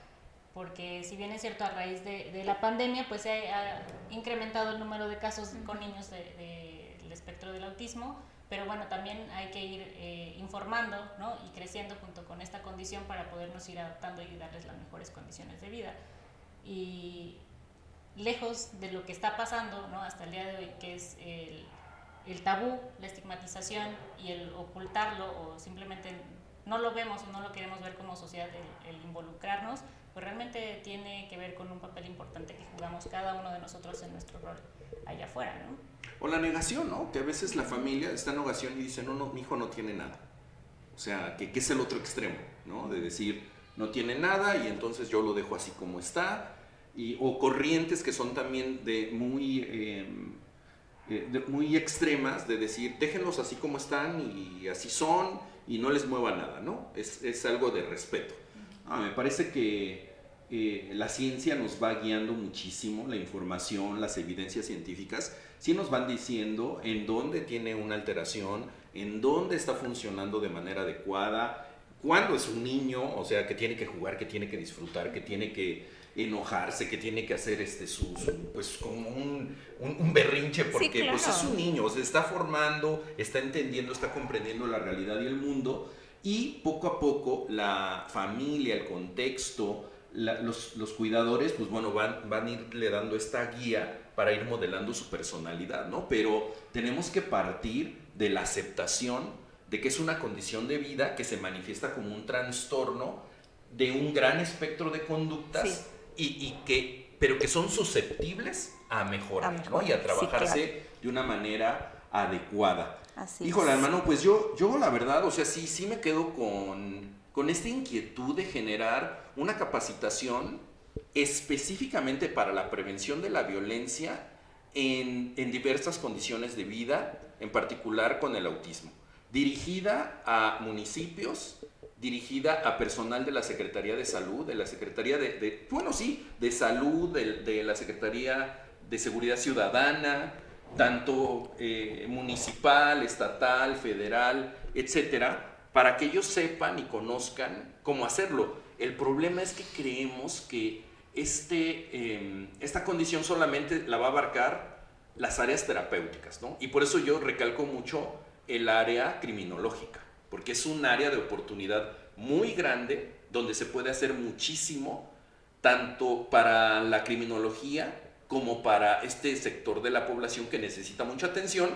Porque si bien es cierto, a raíz de la pandemia, pues se ha incrementado el número de casos con niños del espectro del autismo, pero bueno, también hay que ir informando, ¿no? Y creciendo junto con esta condición para podernos ir adaptando y darles las mejores condiciones de vida. Y lejos de lo que está pasando, ¿no? Hasta el día de hoy, que es el tabú, la estigmatización y el ocultarlo o simplemente no lo vemos o no lo queremos ver como sociedad, el involucrarnos, pues realmente tiene que ver con un papel importante que jugamos cada uno de nosotros en nuestro rol allá afuera, ¿no?
O la negación, ¿no? Que a veces la familia está en negación y dice, no, mi hijo no tiene nada. O sea, que es el otro extremo, ¿no? De decir, no tiene nada y entonces yo lo dejo así como está. O corrientes que son también de muy extremas, de decir, déjenlos así como están y así son y no les mueva nada, ¿no? Es algo de respeto. Me parece que la ciencia nos va guiando muchísimo, la información, las evidencias científicas, sí nos van diciendo en dónde tiene una alteración, en dónde está funcionando de manera adecuada, cuándo es un niño, o sea, que tiene que jugar, que tiene que disfrutar, que tiene que enojarse, que tiene que hacer pues como un berrinche, porque
Sí, claro.
pues es un niño, se está formando, está entendiendo, está comprendiendo la realidad y el mundo, y poco a poco la familia, el contexto, los cuidadores, pues bueno, van a irle dando esta guía para ir modelando su personalidad, ¿no? Pero tenemos que partir de la aceptación de que es una condición de vida que se manifiesta como un trastorno de un gran espectro de conductas, sí, pero que son susceptibles a mejorar, ¿no? Y a trabajarse, sí, claro, de una manera adecuada.
Así
Híjole,
es.
hermano, pues yo la verdad, o sea, sí me quedo con esta inquietud de generar una capacitación específicamente para la prevención de la violencia en diversas condiciones de vida, en particular con el autismo, dirigida a municipios, dirigida a personal de la Secretaría de Salud, de la Secretaría de Salud, de la Secretaría de Seguridad Ciudadana, tanto municipal, estatal, federal, etcétera, para que ellos sepan y conozcan cómo hacerlo. El problema es que creemos que esta condición solamente la va a abarcar las áreas terapéuticas, ¿no? Y por eso yo recalco mucho el área criminológica, porque es un área de oportunidad muy grande donde se puede hacer muchísimo, tanto para la criminología como para este sector de la población que necesita mucha atención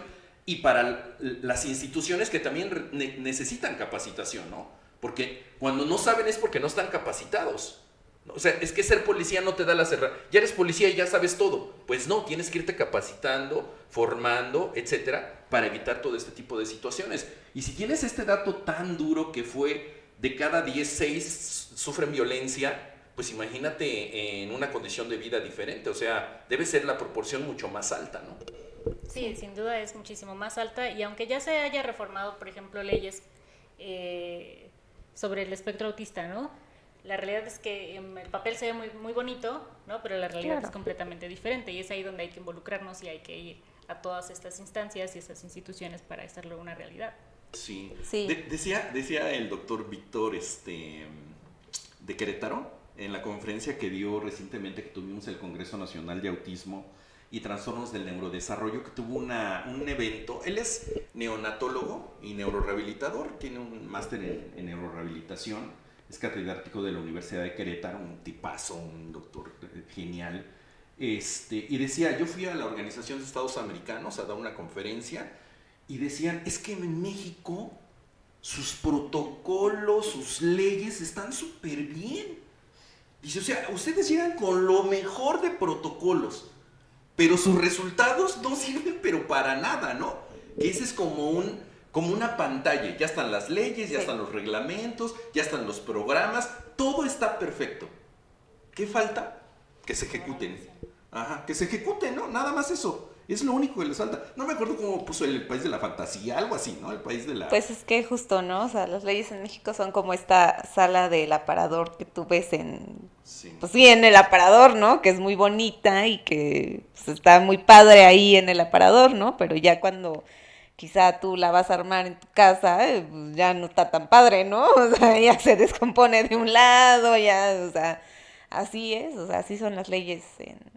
y para las instituciones que también necesitan capacitación, ¿no? Porque cuando no saben es porque no están capacitados. O sea, es que ser policía no te da las herramientas. Ya eres policía y ya sabes todo. Pues no, tienes que irte capacitando, formando, etcétera, para evitar todo este tipo de situaciones. Y si tienes este dato tan duro que fue de cada 10, 6 sufren violencia, pues imagínate en una condición de vida diferente. O sea, debe ser la proporción mucho más alta, ¿no?
Sí, sin duda es muchísimo más alta, y aunque ya se haya reformado, por ejemplo, leyes sobre el espectro autista, ¿no? La realidad es que el papel se ve muy, muy bonito, ¿no? Pero la realidad, claro, es completamente diferente, y es ahí donde hay que involucrarnos y hay que ir a todas estas instancias y estas instituciones para hacerlo una realidad.
Sí.
Sí.
Decía el doctor Víctor de Querétaro, en la conferencia que dio recientemente, que tuvimos el Congreso Nacional de Autismo y Trastornos del Neurodesarrollo, que tuvo un evento. Él es neonatólogo y neurorehabilitador, tiene un máster en neurorehabilitación, es catedrático de la Universidad de Querétaro, un tipazo, un doctor genial. Y decía, yo fui a la Organización de Estados Americanos a dar una conferencia y decían, es que en México sus protocolos, sus leyes están súper bien. Dice, o sea, ustedes llegan con lo mejor de protocolos, pero sus resultados no sirven pero para nada, ¿no? Que ese es como una pantalla, ya están las leyes, ya están los reglamentos, ya están los programas, todo está perfecto. ¿Qué falta? que se ejecuten. Ajá, que se ejecuten, ¿no? Nada más eso. Es lo único que les falta. No me acuerdo cómo puso el país de la fantasía, algo así, ¿no? El país de la...
Pues es que justo, ¿no? O sea, las leyes en México son como esta sala del aparador que tú ves
Sí.
pues sí, en el aparador, ¿no? Que es muy bonita y que pues, está muy padre ahí en el aparador, ¿no? Pero ya cuando quizá tú la vas a armar en tu casa, pues ya no está tan padre, ¿no? O sea, ya se descompone de un lado, ya, o sea, así es, o sea, así son las leyes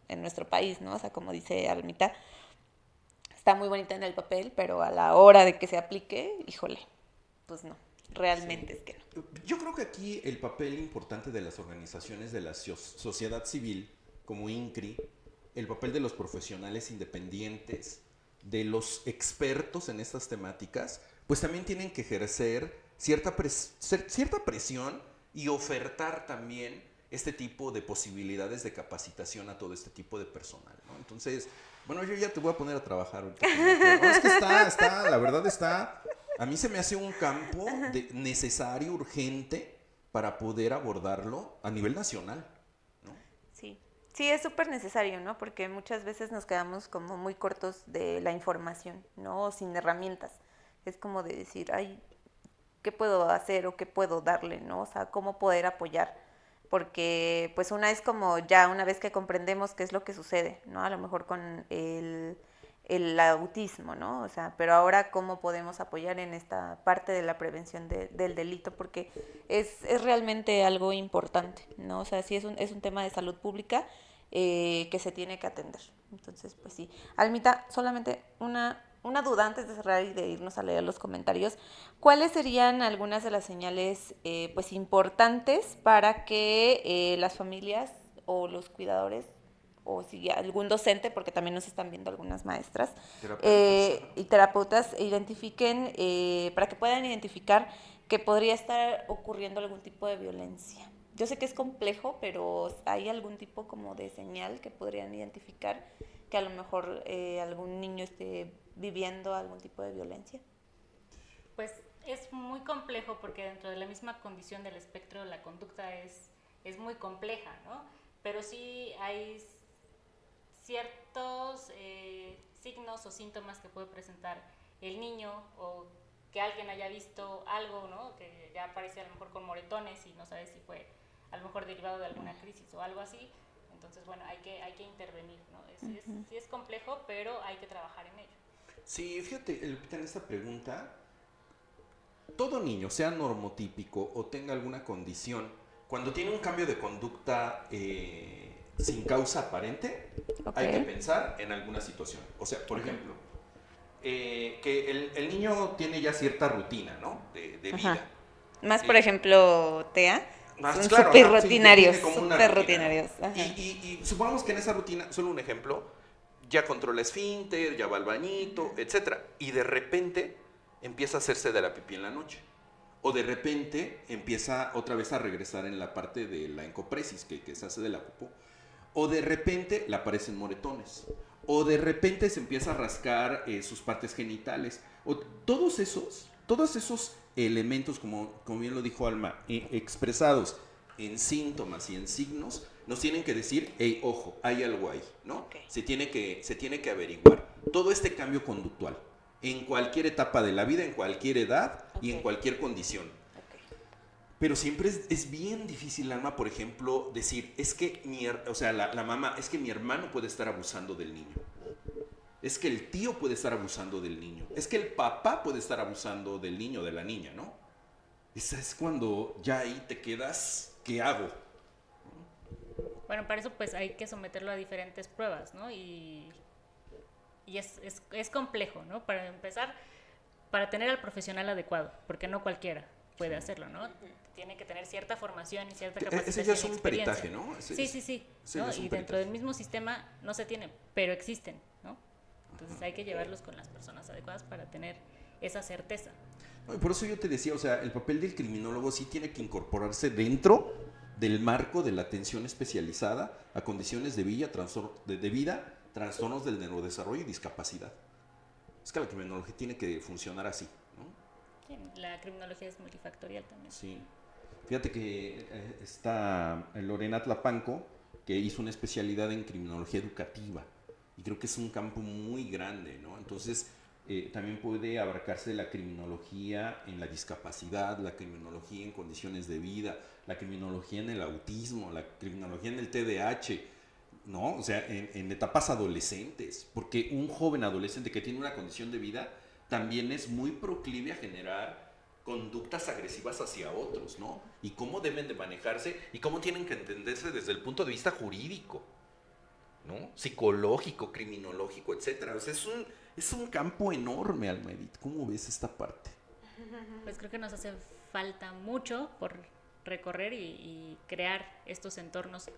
en nuestro país, ¿no? O sea, como dice Almita, está muy bonita en el papel, pero a la hora de que se aplique, híjole, pues no, realmente
Sí.
es que no.
Yo creo que aquí el papel importante de las organizaciones de la sociedad civil, como INCRI, el papel de los profesionales independientes, de los expertos en estas temáticas, pues también tienen que ejercer cierta presión y ofertar también este tipo de posibilidades de capacitación a todo este tipo de personal, ¿no? Entonces, bueno, yo ya te voy a poner a trabajar ahorita. No, es que la verdad está, a mí se me hace un campo necesario, urgente, para poder abordarlo a nivel nacional, ¿no?
Sí, sí, es súper necesario, ¿no? Porque muchas veces nos quedamos como muy cortos de la información, ¿no? O sin herramientas. Es como de decir, ay, ¿qué puedo hacer o qué puedo darle, ¿no? O sea, cómo poder apoyar. Porque pues una es como ya una vez que comprendemos qué es lo que sucede, ¿no? A lo mejor con el autismo, ¿no? O sea, pero ahora cómo podemos apoyar en esta parte de la prevención del delito, porque es realmente algo importante, ¿no? O sea, sí es un tema de salud pública que se tiene que atender. Entonces, pues sí. Almita, solamente una duda antes de cerrar y de irnos a leer los comentarios. ¿Cuáles serían algunas de las señales pues importantes para que las familias o los cuidadores o si algún docente, porque también nos están viendo algunas maestras y terapeutas, identifiquen, para que puedan identificar que podría estar ocurriendo algún tipo de violencia? Yo sé que es complejo, pero ¿hay algún tipo como de señal que podrían identificar que a lo mejor algún niño esté viviendo algún tipo de violencia?
Pues es muy complejo porque dentro de la misma condición del espectro la conducta es muy compleja, ¿no? Pero sí hay ciertos signos o síntomas que puede presentar el niño o que alguien haya visto algo, ¿no? Que ya aparece a lo mejor con moretones y no sabe si fue a lo mejor derivado de alguna crisis o algo así. Entonces, bueno, hay que intervenir, ¿no? Sí es complejo, pero hay que trabajar en ello.
Sí, fíjate, Lupita, en esta pregunta, todo niño, sea normotípico o tenga alguna condición, cuando tiene un cambio de conducta sin causa aparente, hay que pensar en alguna situación. O sea, por ejemplo, que el niño tiene ya cierta rutina, ¿no? De vida.
Más, por ejemplo, TEA. Son
Claro,
súper
sí,
rutinarios,
tiene como una
súper
rutina,
rutinarios.
¿no? Y supongamos que en esa rutina, solo un ejemplo, ya controla esfínter, ya va al bañito, etcétera, y de repente empieza a hacerse de la pipí en la noche. O de repente empieza otra vez a regresar en la parte de la encopresis, que se hace de la popó. O de repente le aparecen moretones. O de repente se empieza a rascar sus partes genitales. O todos esos elementos, como bien lo dijo Alma, expresados en síntomas y en signos, nos tienen que decir, hey, ojo, hay algo ahí, ¿no?
Okay.
Se tiene que averiguar. Todo este cambio conductual, en cualquier etapa de la vida, en cualquier edad y en cualquier condición. Pero siempre es bien difícil, Alma, por ejemplo, decir, es que la mamá, es que mi hermano puede estar abusando del niño. Es que el tío puede estar abusando del niño. Es que el papá puede estar abusando del niño o de la niña, ¿no? Esa es cuando ya ahí te quedas, ¿qué hago?
Bueno, para eso pues hay que someterlo a diferentes pruebas, ¿no? Y es complejo, ¿no? Para empezar, para tener al profesional adecuado, porque no cualquiera puede hacerlo, ¿no? Tiene que tener cierta formación y cierta capacitación.
Ese ya es
y
un
experiencia.
peritaje, ¿no?
Sí. ¿no? Y dentro del mismo sistema no se tiene, pero existen, ¿no? Entonces hay que llevarlos con las personas adecuadas para tener esa certeza.
No, y por eso yo te decía, o sea, el papel del criminólogo sí tiene que incorporarse dentro del marco de la atención especializada a condiciones de vida, trastornos del neurodesarrollo y discapacidad. Es que la criminología tiene que funcionar así, ¿no?
Sí, la criminología es multifactorial también.
Sí. Fíjate que está Lorena Tlapanco que hizo una especialidad en criminología educativa. Y creo que es un campo muy grande, ¿no? Entonces, también puede abarcarse la criminología en la discapacidad, la criminología en condiciones de vida, la criminología en el autismo, la criminología en el TDAH, ¿no? O sea, en etapas adolescentes, porque un joven adolescente que tiene una condición de vida también es muy proclive a generar conductas agresivas hacia otros, ¿no? Y cómo deben de manejarse y cómo tienen que entenderse desde el punto de vista jurídico, ¿no? Psicológico, criminológico, etcétera. O sea, es un campo enorme, Alma Edith. ¿Cómo ves esta parte?
Pues creo que nos hace falta mucho por recorrer y crear estos entornos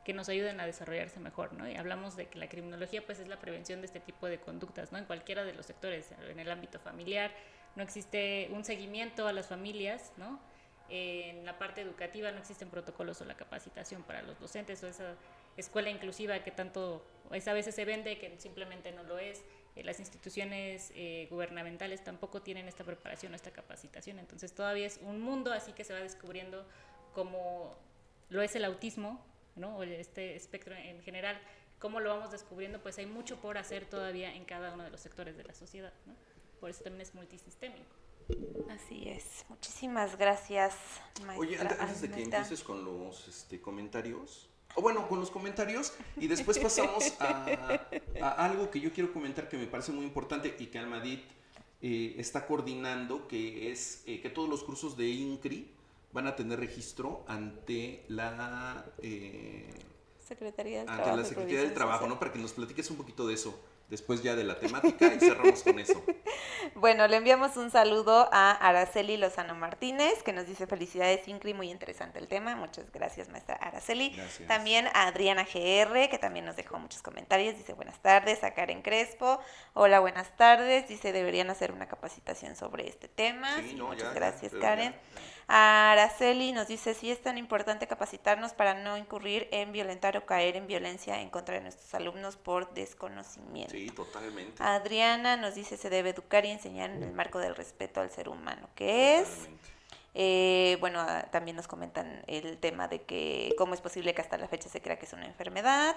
que nos ayuden a desarrollarse mejor, ¿no? Y hablamos de que la criminología pues es la prevención de este tipo de conductas, ¿no? En cualquiera de los sectores, en el ámbito familiar, no existe un seguimiento a las familias, ¿no? En la parte educativa no existen protocolos o la capacitación para los docentes o esa escuela inclusiva que tanto a veces se vende que simplemente no lo es. Las instituciones gubernamentales tampoco tienen esta preparación o esta capacitación, entonces todavía es un mundo así que se va descubriendo como lo es el autismo, ¿no? O este espectro en general, cómo lo vamos descubriendo, pues hay mucho por hacer todavía en cada uno de los sectores de la sociedad, ¿no? Por eso también es multisistémico.
Así es. Muchísimas gracias, maestra.
Oye, antes de que
Almeta.
empieces con los comentarios, o bueno, con los comentarios, y después pasamos a algo que yo quiero comentar que me parece muy importante y que Alma Edith está coordinando, que es que todos los cursos de INCRI van a tener registro ante la
Secretaría del
ante
Trabajo.
la
y
Secretaría del
Previsión
Trabajo,
Social.
¿no? Para que nos platiques un poquito de eso, después ya de la temática y cerramos con eso.
Bueno, le enviamos un saludo a Araceli Lozano Martínez, que nos dice felicidades, Incri, muy interesante el tema. Muchas gracias, maestra Araceli.
Gracias.
También a Adriana GR, que también nos dejó muchos comentarios. Dice buenas tardes. A Karen Crespo, hola, buenas tardes. Dice deberían hacer una capacitación sobre este tema.
Sí,
Sí,
no,
muchas
ya,
gracias,
ya,
Karen.
ya.
A Araceli nos dice, sí es tan importante capacitarnos para no incurrir en violentar o caer en violencia en contra de nuestros alumnos por desconocimiento.
Sí, totalmente.
Adriana nos dice, se debe educar y enseñar en el marco del respeto al ser humano, que es.
Totalmente.
Bueno, también nos comentan el tema de que cómo es posible que hasta la fecha se crea que es una enfermedad.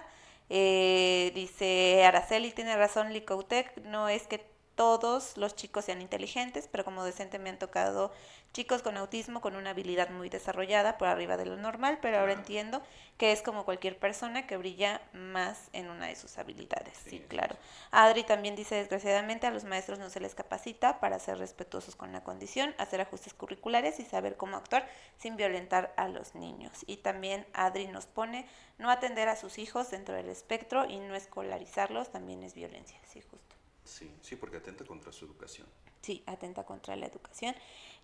Dice Araceli, tiene razón, Licoutec, no es que todos los chicos sean inteligentes, pero como docente me han tocado chicos con autismo con una habilidad muy desarrollada por arriba de lo normal, pero ahora
Claro.
entiendo que es como cualquier persona que brilla más en una de sus habilidades. Sí, claro. Adri también dice, desgraciadamente a los maestros no se les capacita para ser respetuosos con la condición, hacer ajustes curriculares y saber cómo actuar sin violentar a los niños. Y también Adri nos pone, no atender a sus hijos dentro del espectro y no escolarizarlos también es violencia. Sí, justo.
Sí, porque atenta contra su educación.
Sí, atenta contra la educación.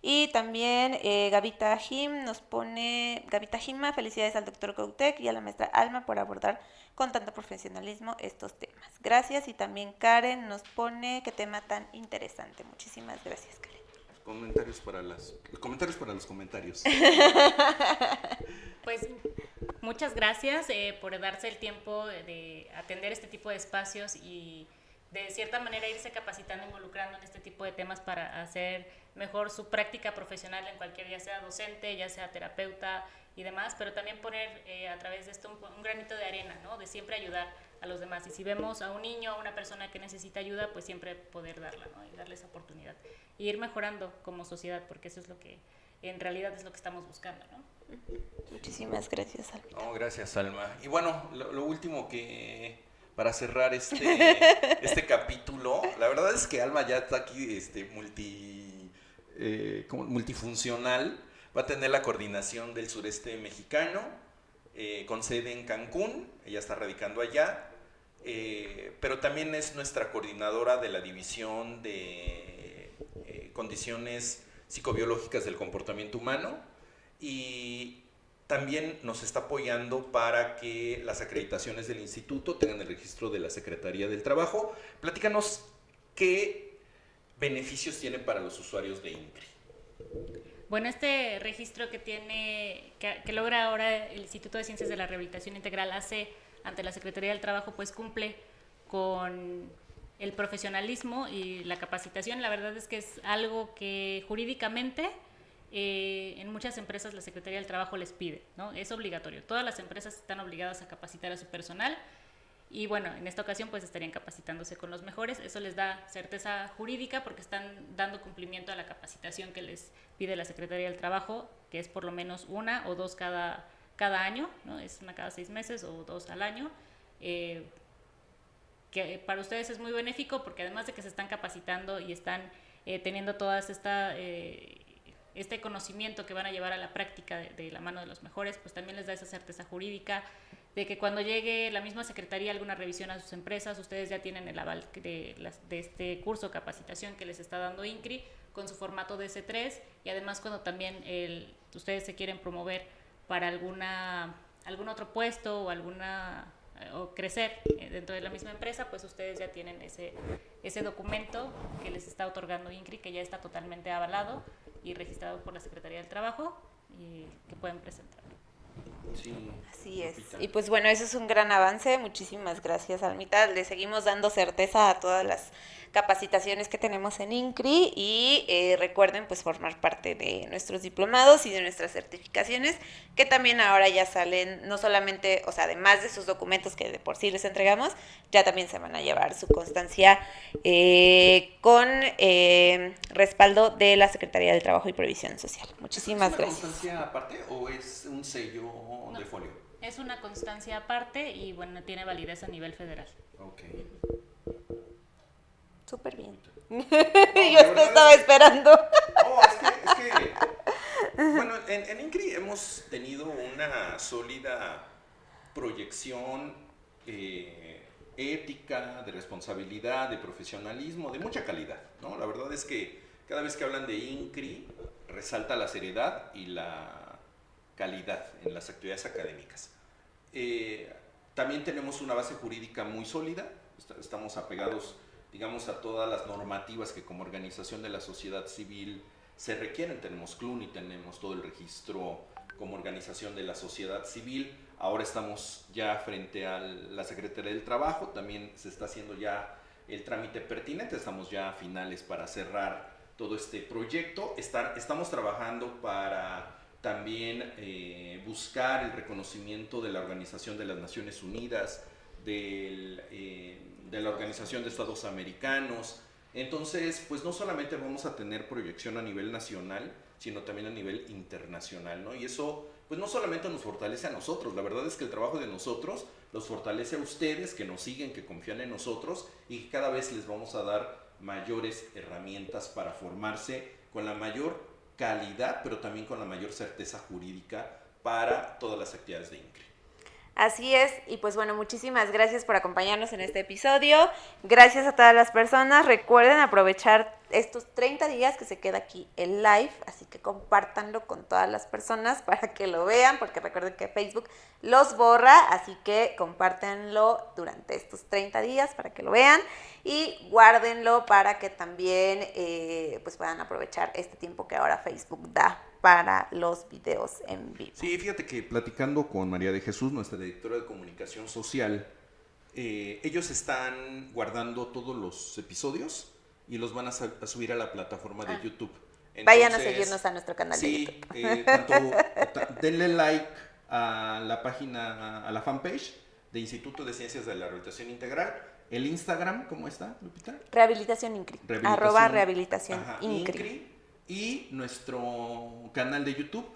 Y también Gavita Jim nos pone, Gavita Jima, felicidades al doctor Gautec y a la maestra Alma por abordar con tanto profesionalismo estos temas. Gracias. Y también Karen nos pone, qué tema tan interesante. Muchísimas gracias, Karen.
Comentarios para los comentarios.
Pues muchas gracias por darse el tiempo de atender este tipo de espacios y de cierta manera irse capacitando, involucrando en este tipo de temas para hacer mejor su práctica profesional en cualquier, ya sea docente, ya sea terapeuta y demás, pero también poner a través de esto un granito de arena, ¿no? De siempre ayudar a los demás. Y si vemos a un niño, a una persona que necesita ayuda, pues siempre poder darla, ¿no? Y darle esa oportunidad. Y ir mejorando como sociedad, porque eso es lo que en realidad es lo que estamos buscando, ¿no?
Muchísimas gracias, Alma.
No, gracias, Alma. Y bueno, lo último que para cerrar este capítulo, la verdad es que Alma ya está aquí multifuncional. Va a tener la coordinación del sureste mexicano, con sede en Cancún, ella está radicando allá, pero también es nuestra coordinadora de la división de condiciones psicobiológicas del comportamiento humano y también nos está apoyando para que las acreditaciones del instituto tengan el registro de la Secretaría del Trabajo. Platícanos qué beneficios tiene para los usuarios de INCRI.
Bueno, este registro que logra ahora el Instituto de Ciencias de la Rehabilitación Integral hace ante la Secretaría del Trabajo, pues cumple con el profesionalismo y la capacitación. La verdad es que es algo que jurídicamente en muchas empresas la Secretaría del Trabajo les pide, ¿no? Es obligatorio. Todas las empresas están obligadas a capacitar a su personal y bueno, en esta ocasión pues estarían capacitándose con los mejores. Eso les da certeza jurídica porque están dando cumplimiento a la capacitación que les pide la Secretaría del Trabajo, que es por lo menos una o dos cada año, ¿no? Es una cada 6 meses o 2 al año. Que para ustedes es muy benéfico porque además de que se están capacitando y están teniendo todas este conocimiento que van a llevar a la práctica de la mano de los mejores, pues también les da esa certeza jurídica de que cuando llegue la misma Secretaría alguna revisión a sus empresas, ustedes ya tienen el aval de este curso de capacitación que les está dando INCRI con su formato de S3 y además cuando también ustedes se quieren promover para algún otro puesto o crecer dentro de la misma empresa, pues ustedes ya tienen ese documento que les está otorgando INCRI, que ya está totalmente avalado y registrado por la Secretaría del Trabajo y que pueden presentar.
Sí,
Así es.
Lupita.
Y pues bueno, eso es un gran avance. Muchísimas gracias, Almita. Le seguimos dando certeza a todas las capacitaciones que tenemos en INCRI y recuerden pues formar parte de nuestros diplomados y de nuestras certificaciones que también ahora ya salen, no solamente, o sea, además de sus documentos que de por sí les entregamos, ya también se van a llevar su constancia con respaldo de la Secretaría del Trabajo y Previsión Social. Muchísimas
¿Es una
gracias.
constancia aparte o es un sello
No.
de folio?
Es una constancia aparte y bueno, tiene validez a nivel federal.
Ok.
Súper bien.
No,
Yo
la verdad
estaba
es que-
esperando.
No, es que bueno, en INCRI hemos tenido una sólida proyección ética, de responsabilidad, de profesionalismo, de mucha calidad, ¿no? La verdad es que cada vez que hablan de INCRI, resalta la seriedad y la calidad en las actividades académicas. También tenemos una base jurídica muy sólida, estamos apegados, digamos, a todas las normativas que como organización de la sociedad civil se requieren. Tenemos CLUNY, tenemos todo el registro como organización de la sociedad civil. Ahora estamos ya frente a la Secretaría del Trabajo, también se está haciendo ya el trámite pertinente, estamos ya a finales para cerrar todo este proyecto. Estamos trabajando para también buscar el reconocimiento de la Organización de las Naciones Unidas, de la Organización de Estados Americanos. Entonces, pues no solamente vamos a tener proyección a nivel nacional, sino también a nivel internacional, ¿no? Y eso, pues no solamente nos fortalece a nosotros, la verdad es que el trabajo de nosotros los fortalece a ustedes, que nos siguen, que confían en nosotros y que cada vez les vamos a dar mayores herramientas para formarse con la mayor calidad, pero también con la mayor certeza jurídica para todas las actividades de INCRI.
Así es, y pues bueno, muchísimas gracias por acompañarnos en este episodio. Gracias a todas las personas. Recuerden aprovechar estos 30 días que se queda aquí el live, así que compártanlo con todas las personas para que lo vean, porque recuerden que Facebook los borra, así que compártanlo durante estos 30 días para que lo vean y guárdenlo para que también pues puedan aprovechar este tiempo que ahora Facebook da para los videos en vivo.
Sí, fíjate que platicando con María de Jesús, nuestra directora de comunicación social, ellos están guardando todos los episodios y los van a subir a la plataforma de YouTube. Entonces,
vayan a seguirnos a nuestro canal de
sí,
YouTube.
denle like a la página, a la fanpage de Instituto de Ciencias de la Rehabilitación Integral. El Instagram, ¿cómo está, Lupita?
Rehabilitación INCRI. @rehabilitación
Ajá,
INCRI.
Y nuestro canal de YouTube.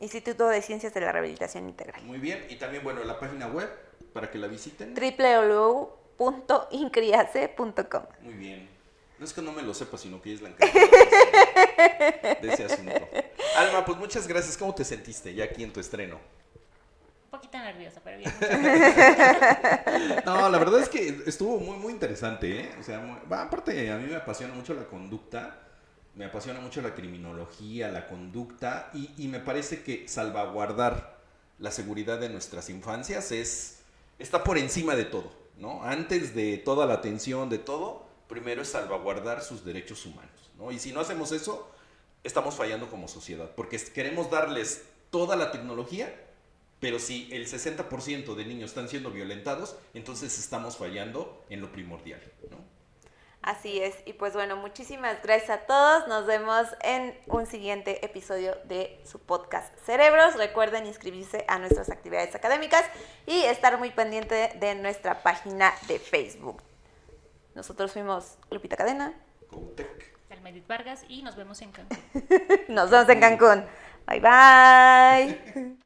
Instituto de Ciencias de la Rehabilitación Integral.
Muy bien, y también, bueno, la página web para que la visiten.
www.incriace.com.
Muy bien. No es que no me lo sepa, sino que es la encargada de ese asunto. Alma, pues muchas gracias. ¿Cómo te sentiste ya aquí en tu estreno?
Un poquito nerviosa, pero bien.
No, la verdad es que estuvo muy, muy interesante, ¿eh? O sea, aparte a mí me apasiona mucho la conducta, me apasiona mucho la criminología, la conducta, y me parece que salvaguardar la seguridad de nuestras infancias está por encima de todo, ¿no? Antes de toda la atención, de todo, primero es salvaguardar sus derechos humanos, ¿no? Y si no hacemos eso, estamos fallando como sociedad, porque queremos darles toda la tecnología, pero si el 60% de niños están siendo violentados, entonces estamos fallando en lo primordial, ¿no?
Así es. Y pues bueno, muchísimas gracias a todos. Nos vemos en un siguiente episodio de su podcast Cerebros. Recuerden inscribirse a nuestras actividades académicas y estar muy pendiente de nuestra página de Facebook. Nosotros fuimos Lupita Cadena.
Almedit Vargas y nos vemos en Cancún.
Nos vemos en Cancún. Bye bye.